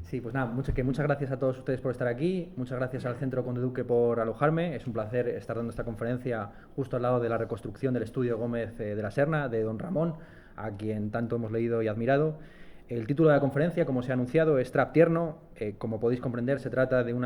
Sí, pues nada, muchas gracias a todos ustedes por estar aquí, muchas gracias al Centro Conde Duque por alojarme, es un placer estar dando esta conferencia justo al lado de la reconstrucción del estudio Gómez de la Serna, de don Ramón, a quien tanto hemos leído y admirado. El título de la conferencia, como se ha anunciado, es Trap Tierno. Como podéis comprender, se trata de un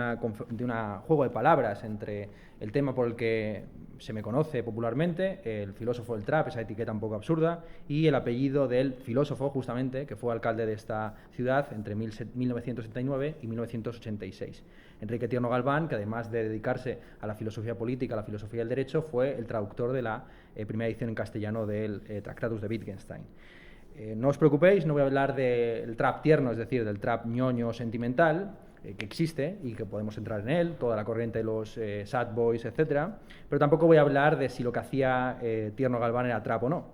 juego de palabras entre el tema por el que se me conoce popularmente, el filósofo del trap, esa etiqueta un poco absurda, y el apellido del filósofo, justamente, que fue alcalde de esta ciudad entre 1979 y 1986. Enrique Tierno Galván, que además de dedicarse a la filosofía política, a la filosofía del derecho, fue el traductor de la primera edición en castellano del Tractatus de Wittgenstein. No os preocupéis, no voy a hablar del trap tierno, es decir, del trap ñoño sentimental, que existe y que podemos entrar en él, toda la corriente de los sad boys, etc. Pero tampoco voy a hablar de si lo que hacía Tierno Galván era trap o no.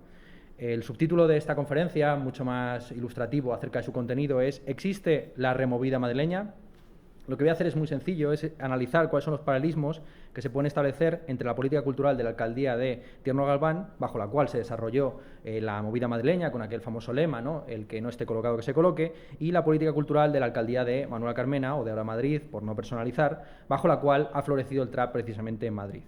El subtítulo de esta conferencia, mucho más ilustrativo acerca de su contenido, es ¿existe la removida madrileña? Lo que voy a hacer es muy sencillo, es analizar cuáles son los paralelismos que se pueden establecer entre la política cultural de la alcaldía de Tierno Galván, bajo la cual se desarrolló la movida madrileña, con aquel famoso lema, ¿no?, el que no esté colocado que se coloque, y la política cultural de la alcaldía de Manuela Carmena, o de ahora Madrid, por no personalizar, bajo la cual ha florecido el trap precisamente en Madrid.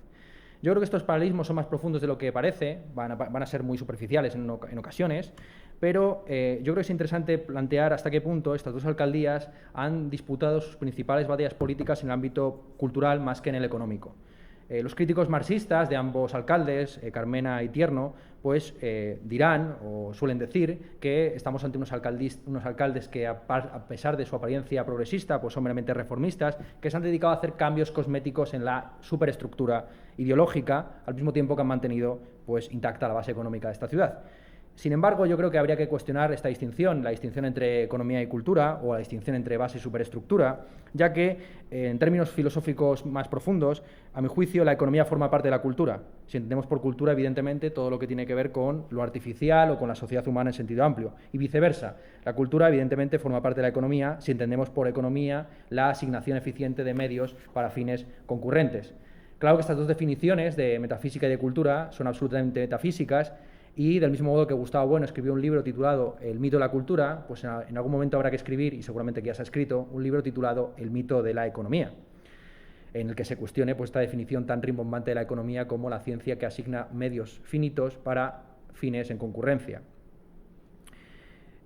Yo creo que estos paralelismos son más profundos de lo que parece, van a ser muy superficiales en ocasiones, pero yo creo que es interesante plantear hasta qué punto estas dos alcaldías han disputado sus principales batallas políticas en el ámbito cultural más que en el económico. Los críticos marxistas de ambos alcaldes, Carmena y Tierno, pues dirán o suelen decir que estamos ante unos alcaldes que, a pesar de su apariencia progresista, pues son meramente reformistas, que se han dedicado a hacer cambios cosméticos en la superestructura ideológica, al mismo tiempo que han mantenido pues intacta la base económica de esta ciudad. Sin embargo, yo creo que habría que cuestionar esta distinción, la distinción entre economía y cultura, o la distinción entre base y superestructura, ya que, en términos filosóficos más profundos, a mi juicio, la economía forma parte de la cultura. Si entendemos por cultura, evidentemente, todo lo que tiene que ver con lo artificial o con la sociedad humana en sentido amplio, y viceversa. La cultura, evidentemente, forma parte de la economía, si entendemos por economía la asignación eficiente de medios para fines concurrentes. Claro que estas dos definiciones de metafísica y de cultura son absolutamente metafísicas, y del mismo modo que Gustavo Bueno escribió un libro titulado El mito de la cultura, pues en algún momento habrá que escribir, y seguramente que ya se ha escrito, un libro titulado El mito de la economía, en el que se cuestione pues esta definición tan rimbombante de la economía como la ciencia que asigna medios finitos para fines en concurrencia.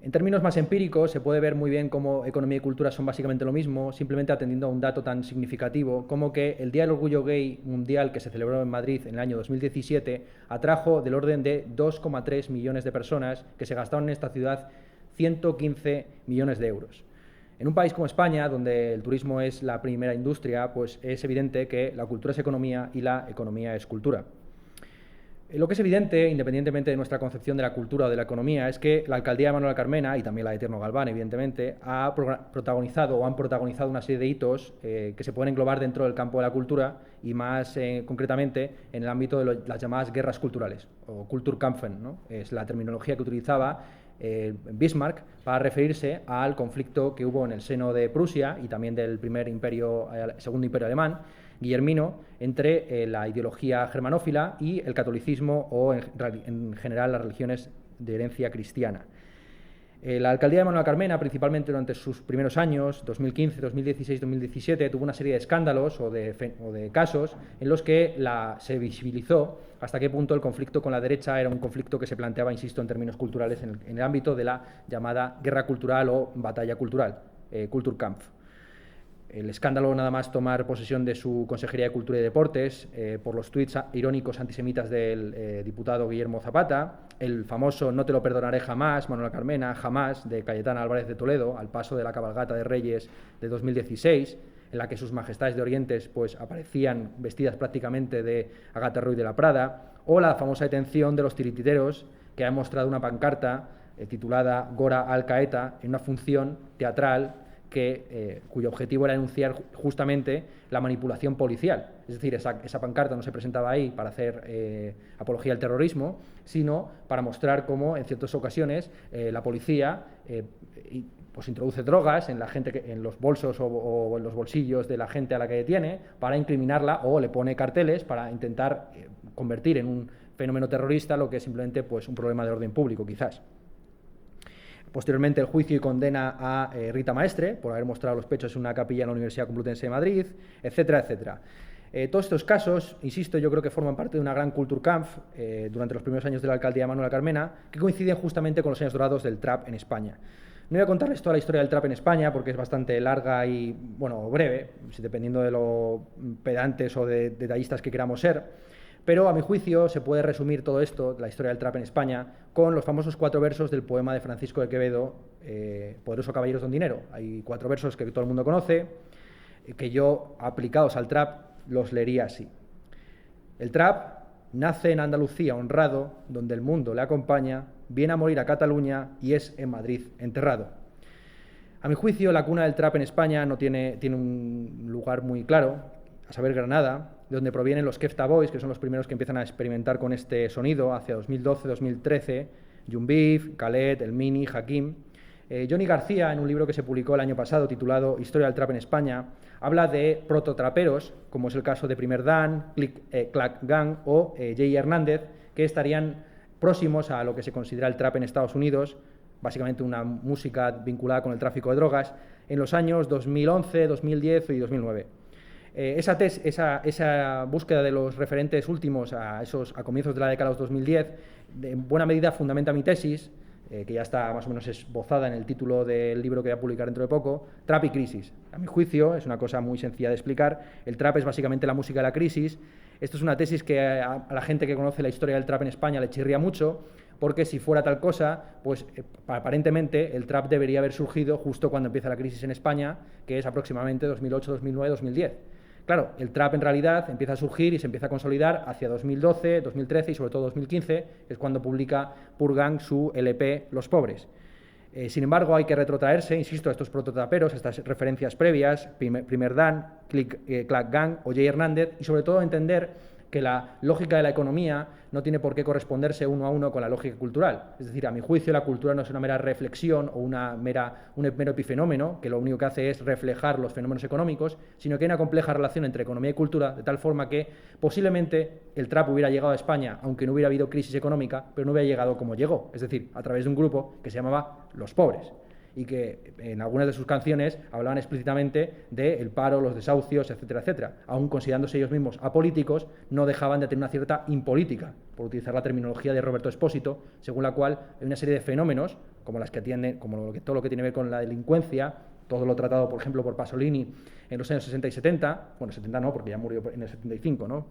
En términos más empíricos, se puede ver muy bien cómo economía y cultura son básicamente lo mismo, simplemente atendiendo a un dato tan significativo como que el Día del Orgullo Gay Mundial, que se celebró en Madrid en el año 2017, atrajo del orden de 2,3 millones de personas que se gastaron en esta ciudad 115 millones de euros. En un país como España, donde el turismo es la primera industria, pues es evidente que la cultura es economía y la economía es cultura. Lo que es evidente, independientemente de nuestra concepción de la cultura o de la economía, es que la alcaldía de Manuela Carmena, y también la de Tierno Galván, evidentemente, han protagonizado una serie de hitos que se pueden englobar dentro del campo de la cultura y más concretamente en el ámbito de las llamadas guerras culturales, o Kulturkampfen, ¿no? Es la terminología que utilizaba Bismarck para referirse al conflicto que hubo en el seno de Prusia y también del segundo imperio alemán, guillermino, entre la ideología germanófila y el catolicismo o en general las religiones de herencia cristiana. La alcaldía de Manuela Carmena, principalmente durante sus primeros años, 2015, 2016, 2017, tuvo una serie de escándalos o de casos en los que se visibilizó hasta qué punto el conflicto con la derecha era un conflicto que se planteaba, insisto, en términos culturales, en el ámbito de la llamada guerra cultural o batalla cultural, Kulturkampf. El escándalo nada más tomar posesión de su Consejería de Cultura y Deportes por los tuits irónicos antisemitas del diputado Guillermo Zapata, el famoso No te lo perdonaré jamás, Manuela Carmena, jamás, de Cayetana Álvarez de Toledo, al paso de la cabalgata de Reyes de 2016, en la que sus majestades de Orientes pues, aparecían vestidas prácticamente de Agatha Ruiz de la Prada, o la famosa detención de los tirititeros, que ha mostrado una pancarta titulada Gora al Qaeta en una función teatral cuyo objetivo era denunciar justamente la manipulación policial. Es decir, esa pancarta no se presentaba ahí para hacer apología al terrorismo, sino para mostrar cómo en ciertas ocasiones la policía pues introduce drogas en los bolsos o en los bolsillos de la gente a la que detiene para incriminarla, o le pone carteles para intentar convertir en un fenómeno terrorista lo que es simplemente pues, un problema de orden público, quizás. Posteriormente el juicio y condena a Rita Maestre por haber mostrado los pechos en una capilla en la Universidad Complutense de Madrid, etcétera, etcétera. Todos estos casos, insisto, yo creo que forman parte de una gran Kulturkampf durante los primeros años de la alcaldía de Manuela Carmena, que coinciden justamente con los años dorados del trap en España. No voy a contarles toda la historia del trap en España porque es bastante larga y, bueno, breve, dependiendo de lo pedantes o de detallistas que queramos ser, pero a mi juicio se puede resumir todo esto, la historia del trap en España, con los famosos 4 versos del poema de Francisco de Quevedo, Poderoso Caballeros Don Dinero. Hay 4 versos que todo el mundo conoce, que yo, aplicados al trap, los leería así. El trap nace en Andalucía honrado, donde el mundo le acompaña, viene a morir a Cataluña y es en Madrid enterrado. A mi juicio, la cuna del trap en España tiene un lugar muy claro, a saber Granada, de donde provienen los Kefta Boys, que son los primeros que empiezan a experimentar con este sonido hacia 2012-2013, Young Beef, Khaled, El Mini, Hakim. Johnny García, en un libro que se publicó el año pasado titulado Historia del Trap en España, habla de prototraperos, como es el caso de Primer Dan, Clack Gang o Jay Hernández, que estarían próximos a lo que se considera el trap en Estados Unidos, básicamente una música vinculada con el tráfico de drogas, en los años 2011, 2010 y 2009. Esa búsqueda de los referentes últimos a comienzos de la década de los 2010, en buena medida fundamenta mi tesis, que ya está más o menos esbozada en el título del libro que voy a publicar dentro de poco, Trap y Crisis. A mi juicio, es una cosa muy sencilla de explicar, el trap es básicamente la música de la crisis. Esto es una tesis que a la gente que conoce la historia del trap en España le chirría mucho, porque si fuera tal cosa, pues aparentemente el trap debería haber surgido justo cuando empieza la crisis en España, que es aproximadamente 2008, 2009, 2010. Claro, el trap en realidad empieza a surgir y se empieza a consolidar hacia 2012, 2013 y sobre todo 2015, es cuando publica Purgang su LP Los Pobres. Sin embargo, hay que retrotraerse, insisto, a estos prototraperos, a estas referencias previas, Primer Dan, Clack Gang o Jay Hernández, y sobre todo entender que la lógica de la economía no tiene por qué corresponderse uno a uno con la lógica cultural. Es decir, a mi juicio, la cultura no es una mera reflexión o un mero epifenómeno, que lo único que hace es reflejar los fenómenos económicos, sino que hay una compleja relación entre economía y cultura, de tal forma que posiblemente el trap hubiera llegado a España, aunque no hubiera habido crisis económica, pero no hubiera llegado como llegó, es decir, a través de un grupo que se llamaba Los Pobres, y que en algunas de sus canciones hablaban explícitamente del paro, los desahucios, etcétera, etcétera. Aún considerándose ellos mismos apolíticos, no dejaban de tener una cierta impolítica, por utilizar la terminología de Roberto Espósito, según la cual hay una serie de fenómenos, como todo lo que tiene que ver con la delincuencia, todo lo tratado, por ejemplo, por Pasolini en los años 60 y 70, bueno, 70 no, porque ya murió en el 75, ¿no?,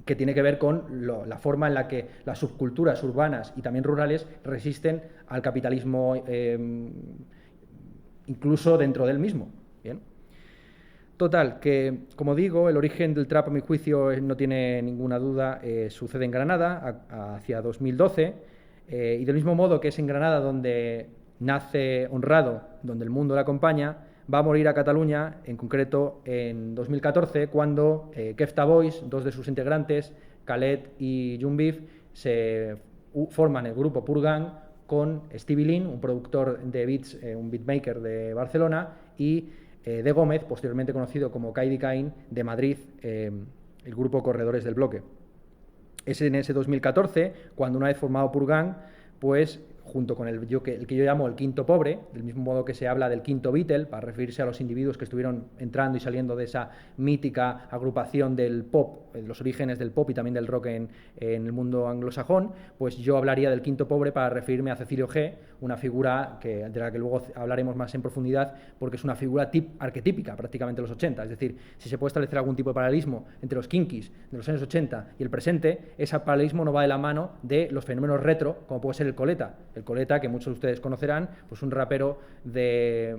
que tiene que ver con la forma en la que las subculturas urbanas y también rurales resisten al capitalismo, incluso dentro del mismo. ¿Bien? Total, que, como digo, el origen del trap, a mi juicio, no tiene ninguna duda, sucede en Granada, hacia 2012, y del mismo modo que es en Granada donde nace Honrado, donde el mundo le acompaña, va a morir a Cataluña, en concreto en 2014, cuando Kefta Boys, 2 de sus integrantes, Khaled y Young Beef, se forman el grupo Purgang con Stevie Lin, un productor de beats, un beatmaker de Barcelona, y de Gómez, posteriormente conocido como Kaidi Caín, de Madrid, el grupo Corredores del Bloque. Es en ese 2014, cuando una vez formado Purgang, pues junto con el que yo llamo el quinto pobre, del mismo modo que se habla del quinto Beatle, para referirse a los individuos que estuvieron entrando y saliendo de esa mítica agrupación del pop, los orígenes del pop y también del rock en el mundo anglosajón, pues yo hablaría del quinto pobre para referirme a Cecilio G., una figura de la que luego hablaremos más en profundidad, porque es una figura arquetípica prácticamente de los 80, es decir, si se puede establecer algún tipo de paralelismo entre los Kinkies de los años 80 y el presente, ese paralelismo no va de la mano de los fenómenos retro, como puede ser el Coleta. El Coleta, que muchos de ustedes conocerán, pues un rapero del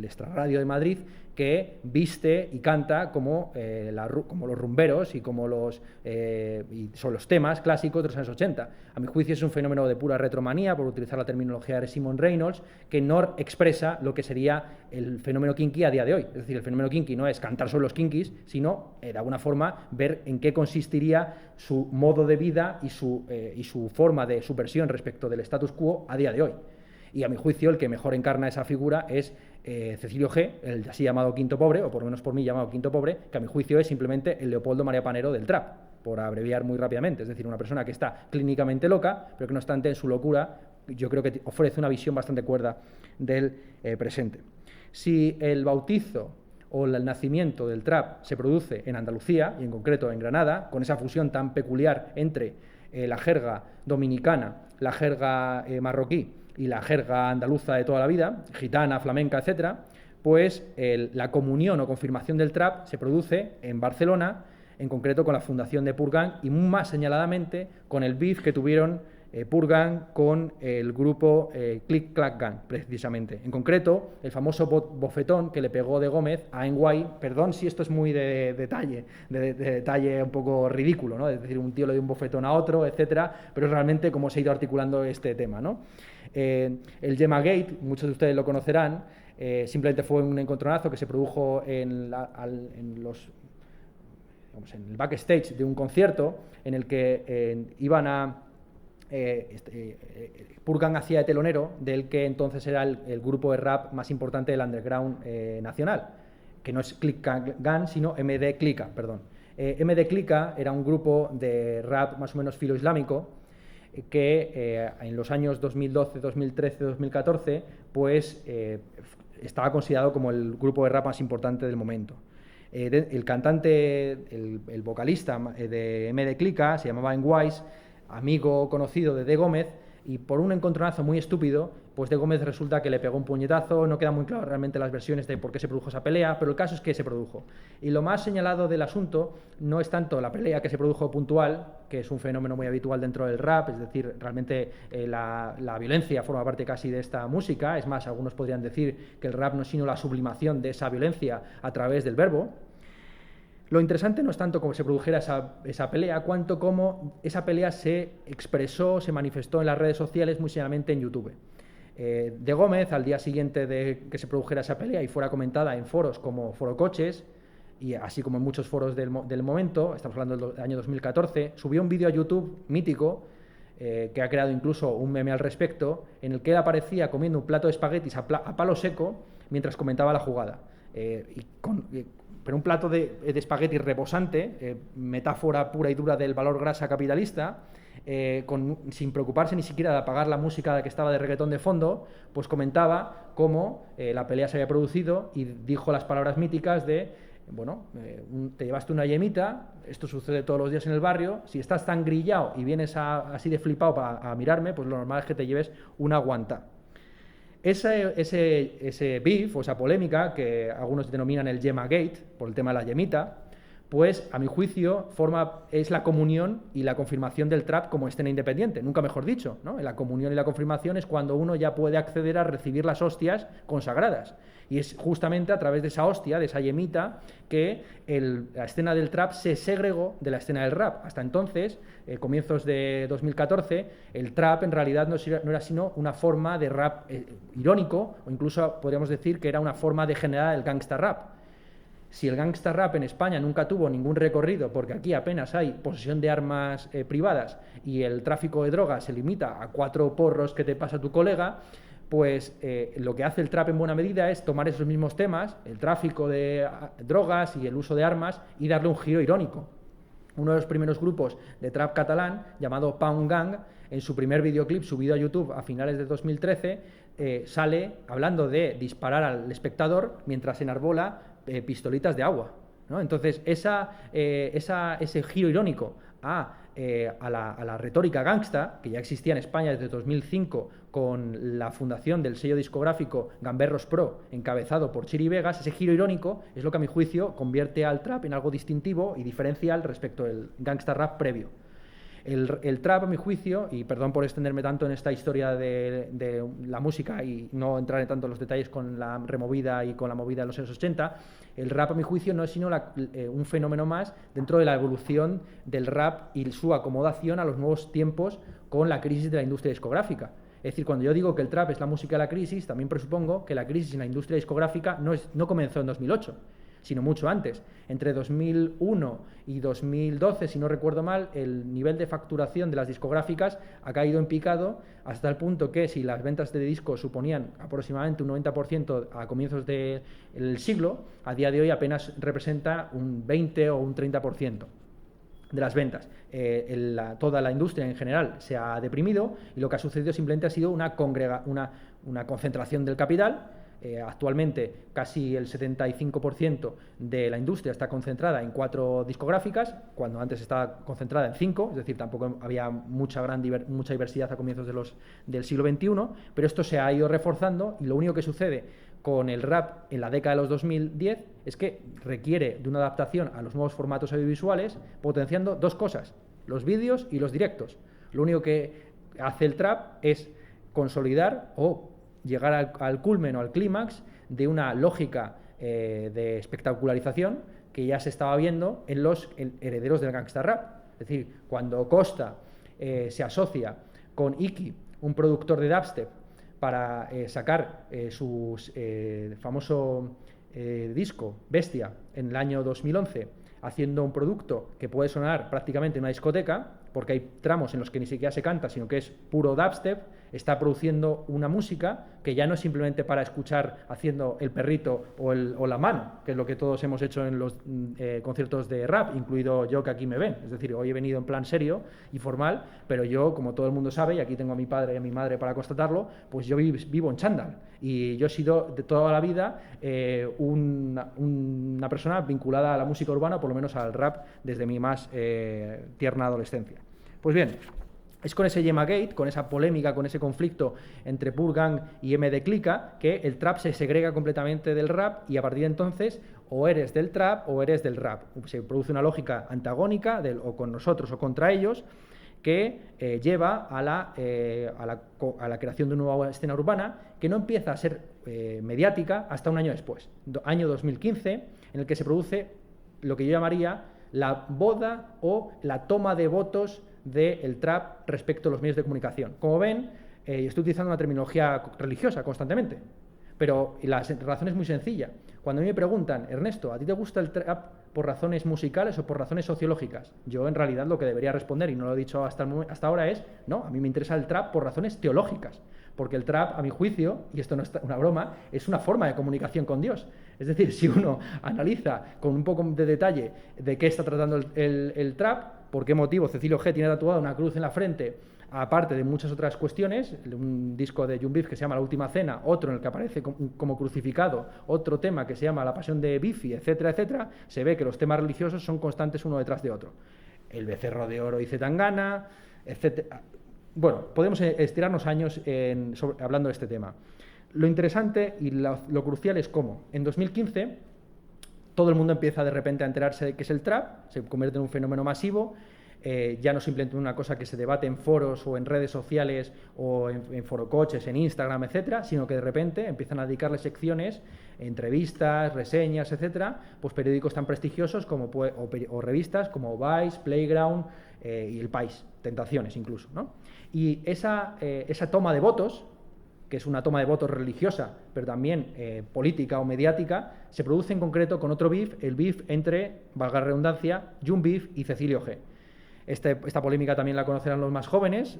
extrarradio de Madrid que viste y canta como los rumberos y como son los temas clásicos de los años 80. A mi juicio es un fenómeno de pura retromanía, por utilizar la terminología de Simon Reynolds, que no expresa lo que sería el fenómeno kinky a día de hoy. Es decir, el fenómeno kinky no es cantar sobre los kinkis, sino, de alguna forma, ver en qué consistiría su modo de vida y su forma de subversión respecto del status quo a día de hoy. Y a mi juicio el que mejor encarna esa figura es Cecilio G., el así llamado quinto pobre, o por lo menos por mí llamado quinto pobre, que a mi juicio es simplemente el Leopoldo María Panero del trap, por abreviar muy rápidamente. Es decir, una persona que está clínicamente loca, pero que no obstante en su locura yo creo que ofrece una visión bastante cuerda del presente. Si el bautizo o el nacimiento del trap se produce en Andalucía, y en concreto en Granada, con esa fusión tan peculiar entre la jerga dominicana, la jerga marroquí y la jerga andaluza de toda la vida, gitana, flamenca, etcétera, pues la comunión o confirmación del trap se produce en Barcelona, en concreto con la fundación de Purgang y más señaladamente con el beef que tuvieron Purgang con el grupo Click Clack Gang, precisamente. En concreto, el famoso bofetón que le pegó de Gómez a NY, perdón si esto es muy de detalle un poco ridículo, ¿no? Es decir, un tío le dio un bofetón a otro, etcétera, pero es realmente cómo se ha ido articulando este tema, ¿no? El Gemma Gate, muchos de ustedes lo conocerán, simplemente fue un encontronazo que se produjo en el backstage de un concierto en el que iban a Purgang hacía de telonero del que entonces era el grupo de rap más importante del underground nacional, que no es Click Gang, sino MD Clica, perdón. MD Clica era un grupo de rap más o menos filo-islámico que en los años 2012, 2013, 2014 pues estaba considerado como el grupo de rap más importante del momento. El cantante, el vocalista de MD Clica se llamaba Wise, amigo conocido de De Gómez, y por un encontronazo muy estúpido, pues De Gómez resulta que le pegó un puñetazo. No queda muy claro realmente las versiones de por qué se produjo esa pelea, pero el caso es que se produjo. Y lo más señalado del asunto no es tanto la pelea que se produjo puntual, que es un fenómeno muy habitual dentro del rap, es decir, realmente la violencia forma parte casi de esta música. Es más, algunos podrían decir que el rap no es sino la sublimación de esa violencia a través del verbo. Lo interesante no es tanto cómo se produjera esa pelea, cuanto cómo esa pelea se expresó, se manifestó en las redes sociales, muy señalamente en YouTube. De Gómez, al día siguiente de que se produjera esa pelea y fuera comentada en foros como Foro Coches, y así como en muchos foros del momento, estamos hablando del año 2014, subió un vídeo a YouTube mítico, que ha creado incluso un meme al respecto, en el que él aparecía comiendo un plato de espaguetis a palo seco mientras comentaba la jugada. Pero un plato de espagueti rebosante, metáfora pura y dura del valor grasa capitalista, sin preocuparse ni siquiera de apagar la música que estaba de reggaetón de fondo, pues comentaba cómo la pelea se había producido y dijo las palabras míticas de, bueno, te llevaste una yemita, esto sucede todos los días en el barrio, si estás tan grillado y vienes así de flipado a mirarme, pues lo normal es que te lleves una guanta. Ese beef o esa polémica, que algunos denominan el Gemma Gate, por el tema de la yemita, pues a mi juicio es la comunión y la confirmación del trap como escena independiente, nunca mejor dicho, ¿no? La comunión y la confirmación es cuando uno ya puede acceder a recibir las hostias consagradas. Y es justamente a través de esa hostia, de esa yemita, que la escena del trap se segregó de la escena del rap. Hasta entonces, comienzos de 2014, el trap en realidad no era sino una forma de rap irónico, o incluso podríamos decir que era una forma degenerada del gangsta rap. Si el gangsta rap en España nunca tuvo ningún recorrido, porque aquí apenas hay posesión de armas privadas y el tráfico de drogas se limita a 4 porros que te pasa tu colega, pues lo que hace el trap en buena medida es tomar esos mismos temas, el tráfico de drogas y el uso de armas, y darle un giro irónico. Uno de los primeros grupos de trap catalán, llamado Pound Gang, en su primer videoclip subido a YouTube a finales de 2013, sale hablando de disparar al espectador mientras enarbola pistolitas de agua, ¿no? Entonces, ese giro irónico a la retórica gangsta, que ya existía en España desde 2005 con la fundación del sello discográfico Gamberros Pro, encabezado por Chiri Vegas, ese giro irónico es lo que a mi juicio convierte al trap en algo distintivo y diferencial respecto al gangsta rap previo. El trap, a mi juicio, y perdón por extenderme tanto en esta historia de la música y no entrar en tanto en los detalles con la removida y con la movida de los años 80, el rap, a mi juicio, no es sino un fenómeno más dentro de la evolución del rap y su acomodación a los nuevos tiempos con la crisis de la industria discográfica. Es decir, cuando yo digo que el trap es la música de la crisis, también presupongo que la crisis en la industria discográfica no comenzó en 2008, sino mucho antes. Entre 2001 y 2012, si no recuerdo mal, el nivel de facturación de las discográficas ha caído en picado hasta el punto que si las ventas de discos suponían aproximadamente un 90% a comienzos del siglo, a día de hoy apenas representa un 20 o un 30%. de las ventas. Toda la industria en general se ha deprimido y lo que ha sucedido simplemente ha sido una concentración del capital. Actualmente casi el 75% de la industria está concentrada en 4 discográficas, cuando antes estaba concentrada en 5, es decir, tampoco había mucha diversidad a comienzos del siglo XXI, pero esto se ha ido reforzando y lo único que sucede con el rap en la década de los 2010 es que requiere de una adaptación a los nuevos formatos audiovisuales, potenciando 2 cosas, los vídeos y los directos. Lo único que hace el trap es consolidar o llegar al culmen o al clímax de una lógica de espectacularización que ya se estaba viendo en los herederos del gangsta rap. Es decir, cuando Costa se asocia con Iki, un productor de dubstep, para sacar su famoso disco Bestia en el año 2011, haciendo un producto que puede sonar prácticamente en una discoteca, porque hay tramos en los que ni siquiera se canta, sino que es puro dubstep, está produciendo una música que ya no es simplemente para escuchar haciendo el perrito o la mano, que es lo que todos hemos hecho en los conciertos de rap, incluido yo, que aquí me ven. Es decir, hoy he venido en plan serio y formal, pero yo, como todo el mundo sabe, y aquí tengo a mi padre y a mi madre para constatarlo, pues yo vivo en chándal. Y yo he sido de toda la vida una persona vinculada a la música urbana, por lo menos al rap, desde mi más tierna adolescencia. Pues bien, es con ese Yema Gate, con esa polémica, con ese conflicto entre Purgang y MD Clica, que el trap se segrega completamente del rap y a partir de entonces o eres del trap o eres del rap. Se produce una lógica antagónica o con nosotros o contra ellos que lleva a la creación de una nueva escena urbana que no empieza a ser mediática hasta un año después, año 2015, en el que se produce lo que yo llamaría la boda o la toma de votos del trap respecto a los medios de comunicación. Como ven, estoy utilizando una terminología religiosa constantemente, pero la razón es muy sencilla. Cuando a mí me preguntan, Ernesto, ¿a ti te gusta el trap por razones musicales o por razones sociológicas? Yo en realidad lo que debería responder, y no lo he dicho hasta ahora, es, no, a mí me interesa el trap por razones teológicas, porque el trap, a mi juicio, y esto no es una broma, es una forma de comunicación con Dios. Es decir, si uno analiza con un poco de detalle de qué está tratando el trap, por qué motivo Cecilio G tiene tatuada una cruz en la frente, aparte de muchas otras cuestiones, un disco de Jun Beef que se llama La Última Cena, otro en el que aparece como crucificado, otro tema que se llama La Pasión de Bifi, etcétera, etcétera, se ve que los temas religiosos son constantes uno detrás de otro. El becerro de oro y Zetangana, etcétera. Bueno, podemos estirarnos años hablando de este tema. Lo interesante y lo crucial es cómo en 2015 todo el mundo empieza de repente a enterarse de qué es el trap, se convierte en un fenómeno masivo, ya no simplemente una cosa que se debate en foros o en redes sociales o en forocoches, en Instagram, etcétera, sino que de repente empiezan a dedicarle secciones, entrevistas, reseñas, etcétera, pues periódicos tan prestigiosos como o revistas como Vice, Playground y El País, Tentaciones incluso, ¿no? Y esa toma de votos, que es una toma de votos religiosa, pero también política o mediática, se produce en concreto con otro beef, el beef entre, valga la redundancia, Jun Beef y Cecilio G. Esta polémica también la conocerán los más jóvenes,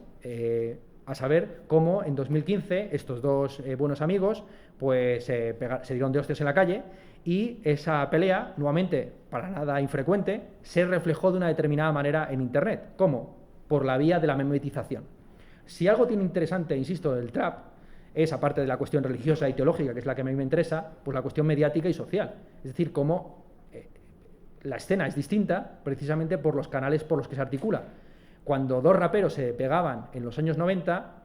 a saber cómo en 2015 estos dos buenos amigos pues se dieron de hostias en la calle y esa pelea, nuevamente para nada infrecuente, se reflejó de una determinada manera en Internet. ¿Cómo? Por la vía de la memetización. Si algo tiene interesante, insisto, del trap, es, aparte de la cuestión religiosa y teológica, que es la que a mí me interesa, pues la cuestión mediática y social. Es decir, cómo la escena es distinta precisamente por los canales por los que se articula. Cuando dos raperos se pegaban en los años 90,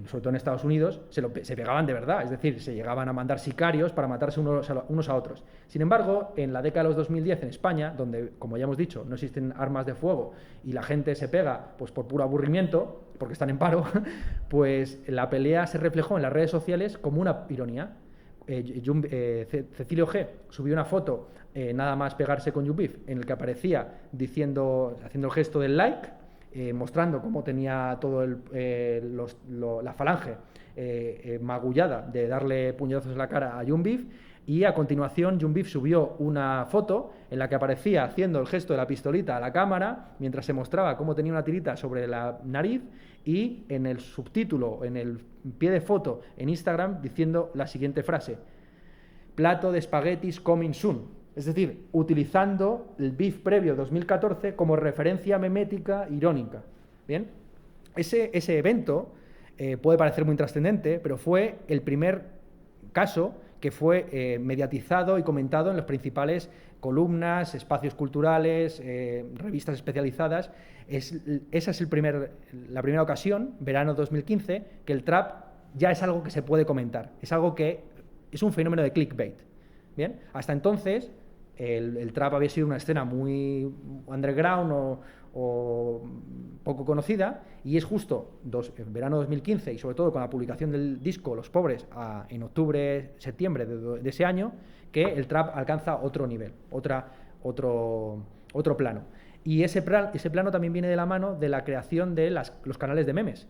sobre todo en Estados Unidos, se pegaban de verdad, es decir, se llegaban a mandar sicarios para matarse unos a otros. Sin embargo, en la década de los 2010 en España, donde, como ya hemos dicho, no existen armas de fuego y la gente se pega pues por puro aburrimiento, porque están en paro, pues la pelea se reflejó en las redes sociales como una ironía. Cecilio G subió una foto nada más pegarse con Jun Beef, en el que aparecía haciendo el gesto del like, mostrando cómo tenía todo la falange magullada de darle puñetazos en la cara a Jun Beef, y a continuación Jun Beef subió una foto en la que aparecía haciendo el gesto de la pistolita a la cámara mientras se mostraba cómo tenía una tirita sobre la nariz, y en el subtítulo, en el pie de foto en Instagram, diciendo la siguiente frase: plato de espaguetis coming soon. Es decir, utilizando el beef previo 2014 como referencia memética irónica. Bien, ese evento puede parecer muy trascendente, pero fue el primer caso que fue mediatizado y comentado en las principales columnas, espacios culturales, revistas especializadas. Esa es la primera ocasión, verano 2015, que el trap ya es algo que se puede comentar, es algo que es un fenómeno de clickbait. Bien, hasta entonces el trap había sido una escena muy underground o poco conocida, y es justo en verano 2015 y sobre todo con la publicación del disco Los Pobres en octubre, septiembre de ese año, que el trap alcanza otro nivel, otro plano. Y ese plano también viene de la mano de la creación de los canales de memes.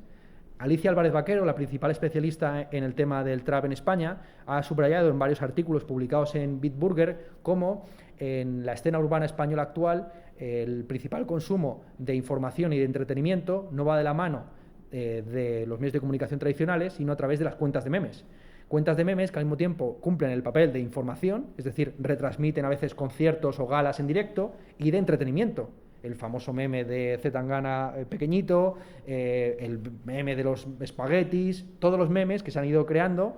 Alicia Álvarez Vaquero, la principal especialista en el tema del trap en España, ha subrayado en varios artículos publicados en Bitburger cómo en la escena urbana española actual el principal consumo de información y de entretenimiento no va de la mano de los medios de comunicación tradicionales, sino a través de las cuentas de memes. Cuentas de memes que al mismo tiempo cumplen el papel de información, es decir, retransmiten a veces conciertos o galas en directo, y de entretenimiento. El famoso meme de Zetangana pequeñito, el meme de los espaguetis, todos los memes que se han ido creando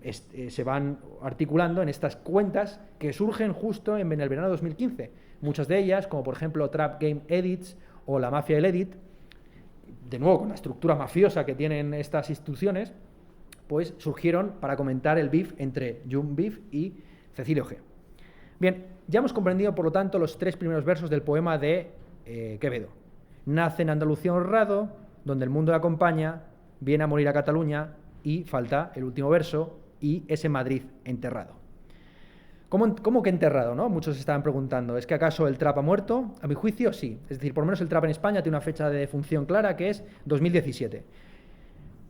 se van articulando en estas cuentas que surgen justo en el verano de 2015. Muchas de ellas, como por ejemplo Trap Game Edits o la Mafia del Edit, de nuevo con la estructura mafiosa que tienen estas instituciones, pues surgieron para comentar el beef entre Jun Beef y Cecilio G. Bien, ya hemos comprendido por lo tanto los 3 primeros versos del poema de Quevedo. Nace en Andalucía honrado, donde el mundo le acompaña, viene a morir a Cataluña, y falta el último verso, y ese Madrid enterrado. ¿Cómo que enterrado, no? Muchos se estaban preguntando, ¿es que acaso el trap ha muerto? A mi juicio, sí. Es decir, por lo menos el trap en España tiene una fecha de defunción clara, que es 2017.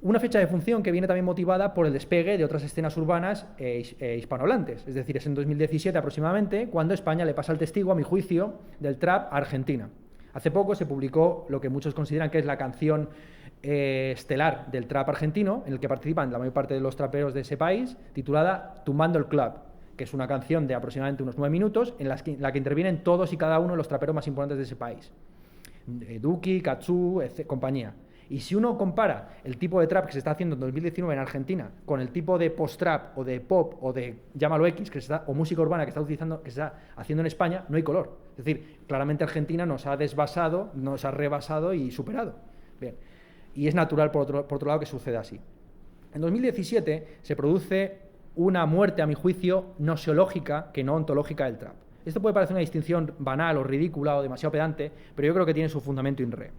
Una fecha de defunción que viene también motivada por el despegue de otras escenas urbanas hispanohablantes. Es decir, es en 2017 aproximadamente cuando España le pasa el testigo, a mi juicio, del trap a Argentina. Hace poco se publicó lo que muchos consideran que es la canción estelar del trap argentino, en el que participan la mayor parte de los traperos de ese país, titulada Tumbando el Club, que es una canción de aproximadamente unos 9 minutos en la que intervienen todos y cada uno de los traperos más importantes de ese país. Duki, Katsu, compañía. Y si uno compara el tipo de trap que se está haciendo en 2019 en Argentina con el tipo de post-trap o de pop o de llámalo X o música urbana que se está haciendo en España, no hay color. Es decir, claramente Argentina nos ha desvasado, nos ha rebasado y superado. Bien. Y es natural, por otro lado, que suceda así. En 2017 se produce una muerte, a mi juicio, noseológica que no ontológica del trap. Esto puede parecer una distinción banal o ridícula o demasiado pedante, pero yo creo que tiene su fundamento in re.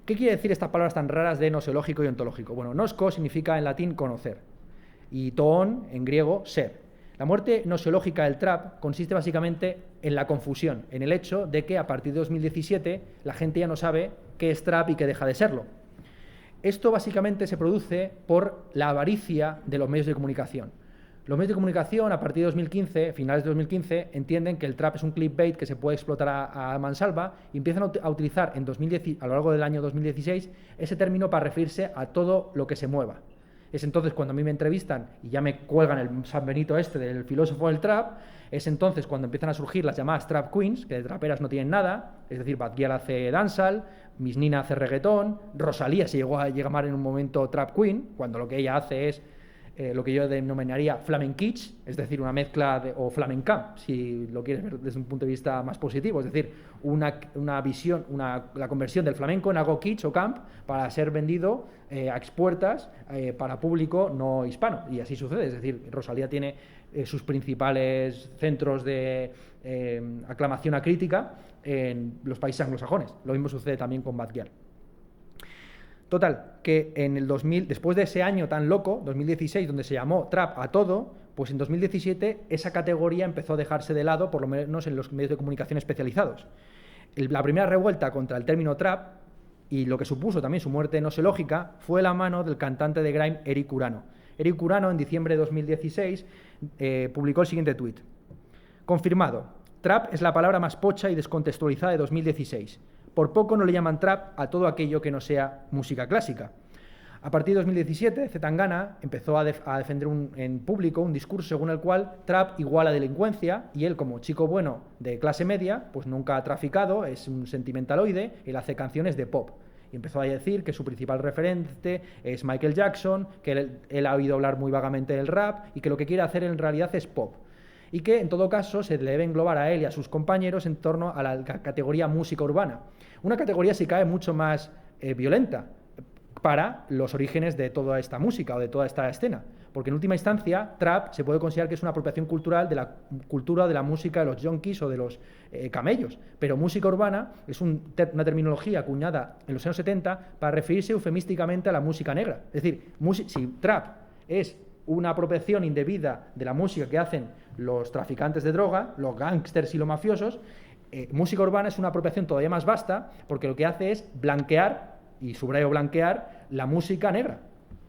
¿Qué quiere decir estas palabras tan raras de noseológico y ontológico? Bueno, nosko significa en latín conocer y toon en griego ser. La muerte noseológica del trap consiste básicamente en la confusión, en el hecho de que a partir de 2017 la gente ya no sabe qué es trap y qué deja de serlo. Esto básicamente se produce por la avaricia de los medios de comunicación. Los medios de comunicación, a partir de 2015, finales de 2015, entienden que el trap es un clickbait que se puede explotar a mansalva y empiezan a utilizar a lo largo del año 2016 ese término para referirse a todo lo que se mueva. Es entonces cuando a mí me entrevistan y ya me cuelgan el San Benito del filósofo del trap, es entonces cuando empiezan a surgir las llamadas trap queens, que de traperas no tienen nada, es decir, Bad Gyal hace dancehall, Miss Nina hace reggaetón, Rosalía se llegó a llamar en un momento trap queen, cuando lo que ella hace es lo que yo denominaría flamenquitsch, es decir, una mezcla o flamencamp, si lo quieres ver desde un punto de vista más positivo, es decir, una visión, la conversión del flamenco en algo kitsch o camp para ser vendido a expuertas para público no hispano, y así sucede, es decir, Rosalía tiene sus principales centros de aclamación a crítica en los países anglosajones, lo mismo sucede también con Bad Gyal. Total, que en el después de ese año tan loco, 2016, donde se llamó trap a todo, pues en 2017 esa categoría empezó a dejarse de lado, por lo menos en los medios de comunicación especializados. La primera revuelta contra el término trap, y lo que supuso también su muerte noseológica, fue la mano del cantante de grime Eric Urano. Eric Urano, en diciembre de 2016, publicó el siguiente tuit. Confirmado, trap es la palabra más pocha y descontextualizada de 2016. Por poco no le llaman trap a todo aquello que no sea música clásica. A partir de 2017, Zetangana empezó a defender en público un discurso según el cual trap iguala delincuencia y él, como chico bueno de clase media, pues nunca ha traficado, es un sentimentaloide, él hace canciones de pop. Y empezó a decir que su principal referente es Michael Jackson, que él ha oído hablar muy vagamente del rap y que lo que quiere hacer en realidad es pop. Y que en todo caso se debe englobar a él y a sus compañeros en torno a la categoría música urbana. Una categoría, si cae, mucho más violenta para los orígenes de toda esta música o de toda esta escena. Porque en última instancia, trap se puede considerar que es una apropiación cultural de la cultura de la música de los yonkis o de los camellos. Pero música urbana es una terminología acuñada en los años 70 para referirse eufemísticamente a la música negra. Es decir, si trap es una apropiación indebida de la música que hacen los traficantes de droga, los gángsters y los mafiosos, música urbana es una apropiación todavía más vasta porque lo que hace es blanquear, y subrayo blanquear, la música negra.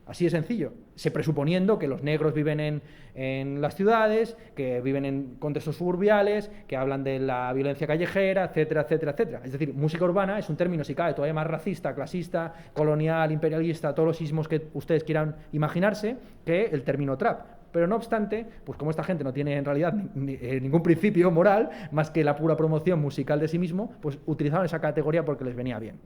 Así de sencillo. Se presuponiendo que los negros viven en las ciudades, que viven en contextos suburbiales, que hablan de la violencia callejera, etcétera, etcétera, etcétera. Es decir, música urbana es un término, si cabe, todavía más racista, clasista, colonial, imperialista, todos los ismos que ustedes quieran imaginarse, que el término trap. Pero no obstante, pues como esta gente no tiene en realidad ningún principio moral, más que la pura promoción musical de sí mismo, pues utilizaron esa categoría porque les venía bien.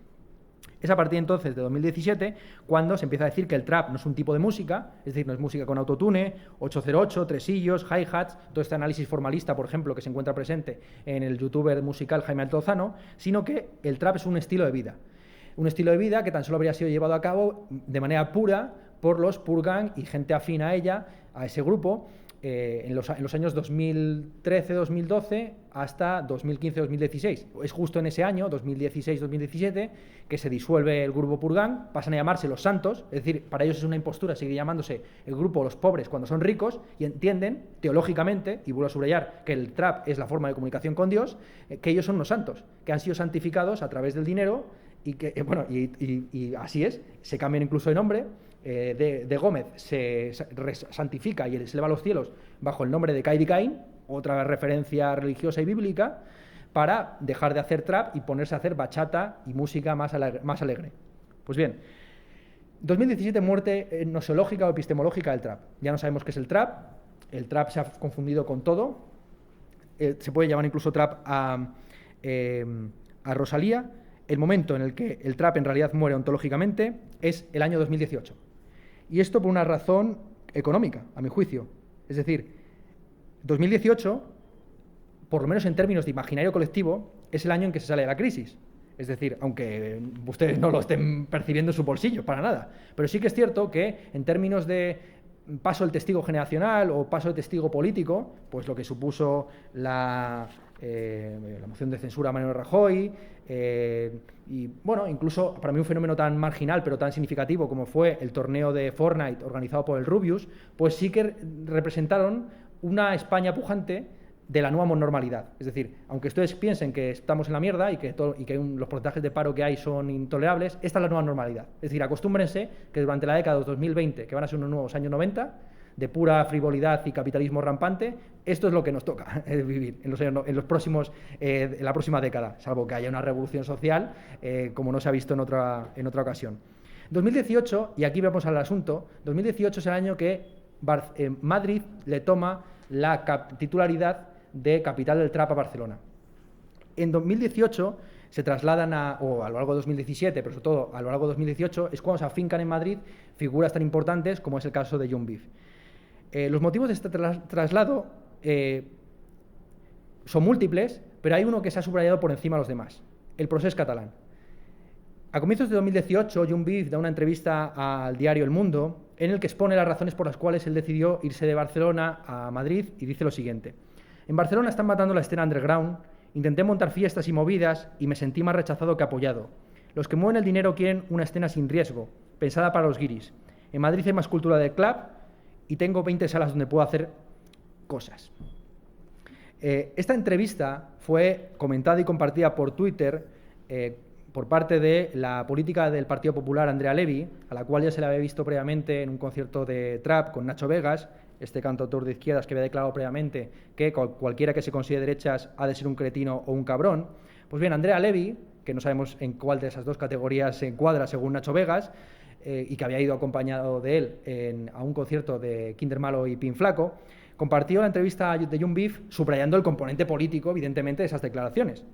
Es a partir entonces de 2017 cuando se empieza a decir que el trap no es un tipo de música, es decir, no es música con autotune, 808, tresillos, hi-hats, todo este análisis formalista, por ejemplo, que se encuentra presente en el youtuber musical Jaime Altozano, sino que el trap es un estilo de vida. Un estilo de vida que tan solo habría sido llevado a cabo de manera pura por los Purgang y gente afín a ella, a ese grupo, en los años 2013-2012 hasta 2015-2016. Es justo en ese año, 2016-2017, que se disuelve el grupo Purgang, pasan a llamarse Los Santos, es decir, para ellos es una impostura seguir llamándose el grupo Los Pobres cuando son ricos, y entienden teológicamente, y vuelvo a subrayar que el trap es la forma de comunicación con Dios, que ellos son los santos, que han sido santificados a través del dinero, y que, bueno, y así es, se cambian incluso de nombre. De Gómez se santifica y se eleva a los cielos bajo el nombre de Kaidi Caín, otra referencia religiosa y bíblica, para dejar de hacer trap y ponerse a hacer bachata y música más alegre. Pues bien, 2017, muerte gnoseológica o epistemológica del trap. Ya no sabemos qué es el trap se ha confundido con todo, se puede llamar incluso trap a Rosalía. El momento en el que el trap en realidad muere ontológicamente es el año 2018. Y esto por una razón económica, a mi juicio. Es decir, 2018, por lo menos en términos de imaginario colectivo, es el año en que se sale de la crisis. Es decir, aunque ustedes no lo estén percibiendo en su bolsillo, para nada. Pero sí que es cierto que en términos de paso del testigo generacional o paso del testigo político, pues lo que supuso la moción de censura a Mariano Rajoy, y bueno, incluso para mí un fenómeno tan marginal pero tan significativo como fue el torneo de Fortnite organizado por el Rubius, pues sí que representaron una España pujante de la nueva normalidad. Es decir, aunque ustedes piensen que estamos en la mierda y que los porcentajes de paro que hay son intolerables, esta es la nueva normalidad. Es decir, acostúmbrense que durante la década de 2020, que van a ser unos nuevos años 90, de pura frivolidad y capitalismo rampante, esto es lo que nos toca vivir en la próxima década, salvo que haya una revolución social, como no se ha visto en otra ocasión. 2018, y aquí vamos al asunto, 2018 es el año que Madrid le toma la titularidad de capital del trap a Barcelona. En 2018 se trasladan o a lo largo de 2017, pero sobre todo a lo largo de 2018, es cuando se afincan en Madrid figuras tan importantes como es el caso de Young Beef. Los motivos de este traslado son múltiples, pero hay uno que se ha subrayado por encima de los demás: el procés catalán. A comienzos de 2018, Young Beef da una entrevista al diario El Mundo en el que expone las razones por las cuales él decidió irse de Barcelona a Madrid, y dice lo siguiente: en Barcelona están matando la escena underground, intenté montar fiestas y movidas y me sentí más rechazado que apoyado. Los que mueven el dinero quieren una escena sin riesgo, pensada para los guiris. En Madrid hay más cultura del club y tengo 20 salas donde puedo hacer cosas. Esta entrevista fue comentada y compartida por Twitter por parte de la política del Partido Popular, Andrea Levy, a la cual ya se le había visto previamente en un concierto de trap con Nacho Vegas, este cantautor de izquierdas que había declarado previamente que cualquiera que se considere derechas ha de ser un cretino o un cabrón. Pues bien, Andrea Levy, que no sabemos en cuál de esas dos categorías se encuadra según Nacho Vegas, y que había ido acompañado de él a un concierto de Kinder Malo y Pin Flaco, compartió la entrevista de Young Beef subrayando el componente político, evidentemente, de esas declaraciones.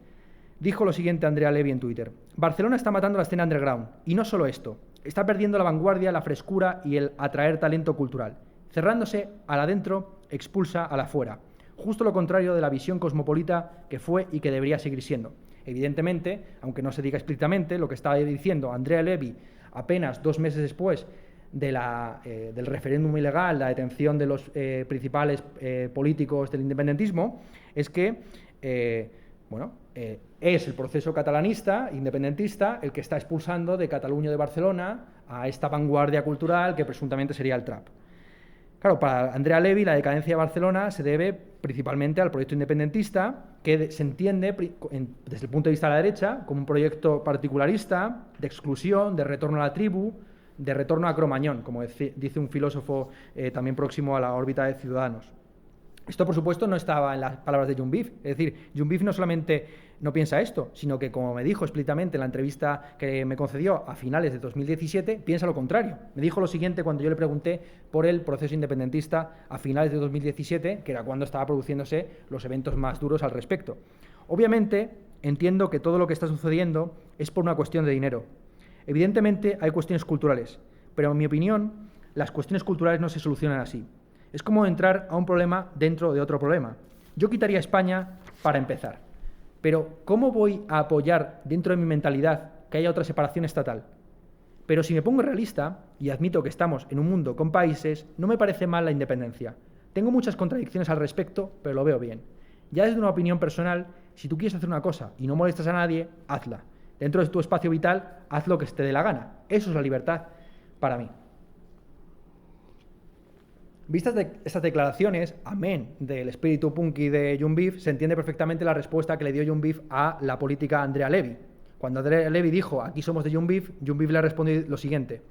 Dijo lo siguiente Andrea Levy en Twitter: Barcelona está matando la escena underground, y no solo esto, está perdiendo la vanguardia, la frescura y el atraer talento cultural. Cerrándose al adentro, expulsa al afuera. Justo lo contrario de la visión cosmopolita que fue y que debería seguir siendo. Evidentemente, aunque no se diga explícitamente, lo que estaba diciendo Andrea Levy apenas 2 meses después del referéndum ilegal, la detención de los principales políticos del independentismo, es que es el proceso catalanista, independentista, el que está expulsando de Cataluña, de Barcelona, a esta vanguardia cultural que presuntamente sería el trap. Claro, para Andrea Levy la decadencia de Barcelona se debe principalmente al proyecto independentista, que se entiende desde el punto de vista de la derecha como un proyecto particularista, de exclusión, de retorno a la tribu, de retorno a Cromañón, como dice un filósofo también próximo a la órbita de Ciudadanos. Esto, por supuesto, no estaba en las palabras de Young Beef. Es decir, Young Beef no solamente no piensa esto, sino que, como me dijo explícitamente en la entrevista que me concedió a finales de 2017, piensa lo contrario. Me dijo lo siguiente cuando yo le pregunté por el proceso independentista a finales de 2017, que era cuando estaba produciéndose los eventos más duros al respecto. Obviamente, entiendo que todo lo que está sucediendo es por una cuestión de dinero. Evidentemente, hay cuestiones culturales, pero en mi opinión, las cuestiones culturales no se solucionan así. Es como entrar a un problema dentro de otro problema. Yo quitaría España para empezar. Pero ¿cómo voy a apoyar dentro de mi mentalidad que haya otra separación estatal? Pero si me pongo realista, y admito que estamos en un mundo con países, no me parece mal la independencia. Tengo muchas contradicciones al respecto, pero lo veo bien. Ya desde una opinión personal, si tú quieres hacer una cosa y no molestas a nadie, hazla. Dentro de tu espacio vital, haz lo que te dé la gana. Eso es la libertad para mí. Vistas de estas declaraciones, amén del espíritu punky de Young Beef, se entiende perfectamente la respuesta que le dio Young Beef a la política Andrea Levy. Cuando Andrea Levy dijo, aquí somos de Young Beef le respondió lo siguiente: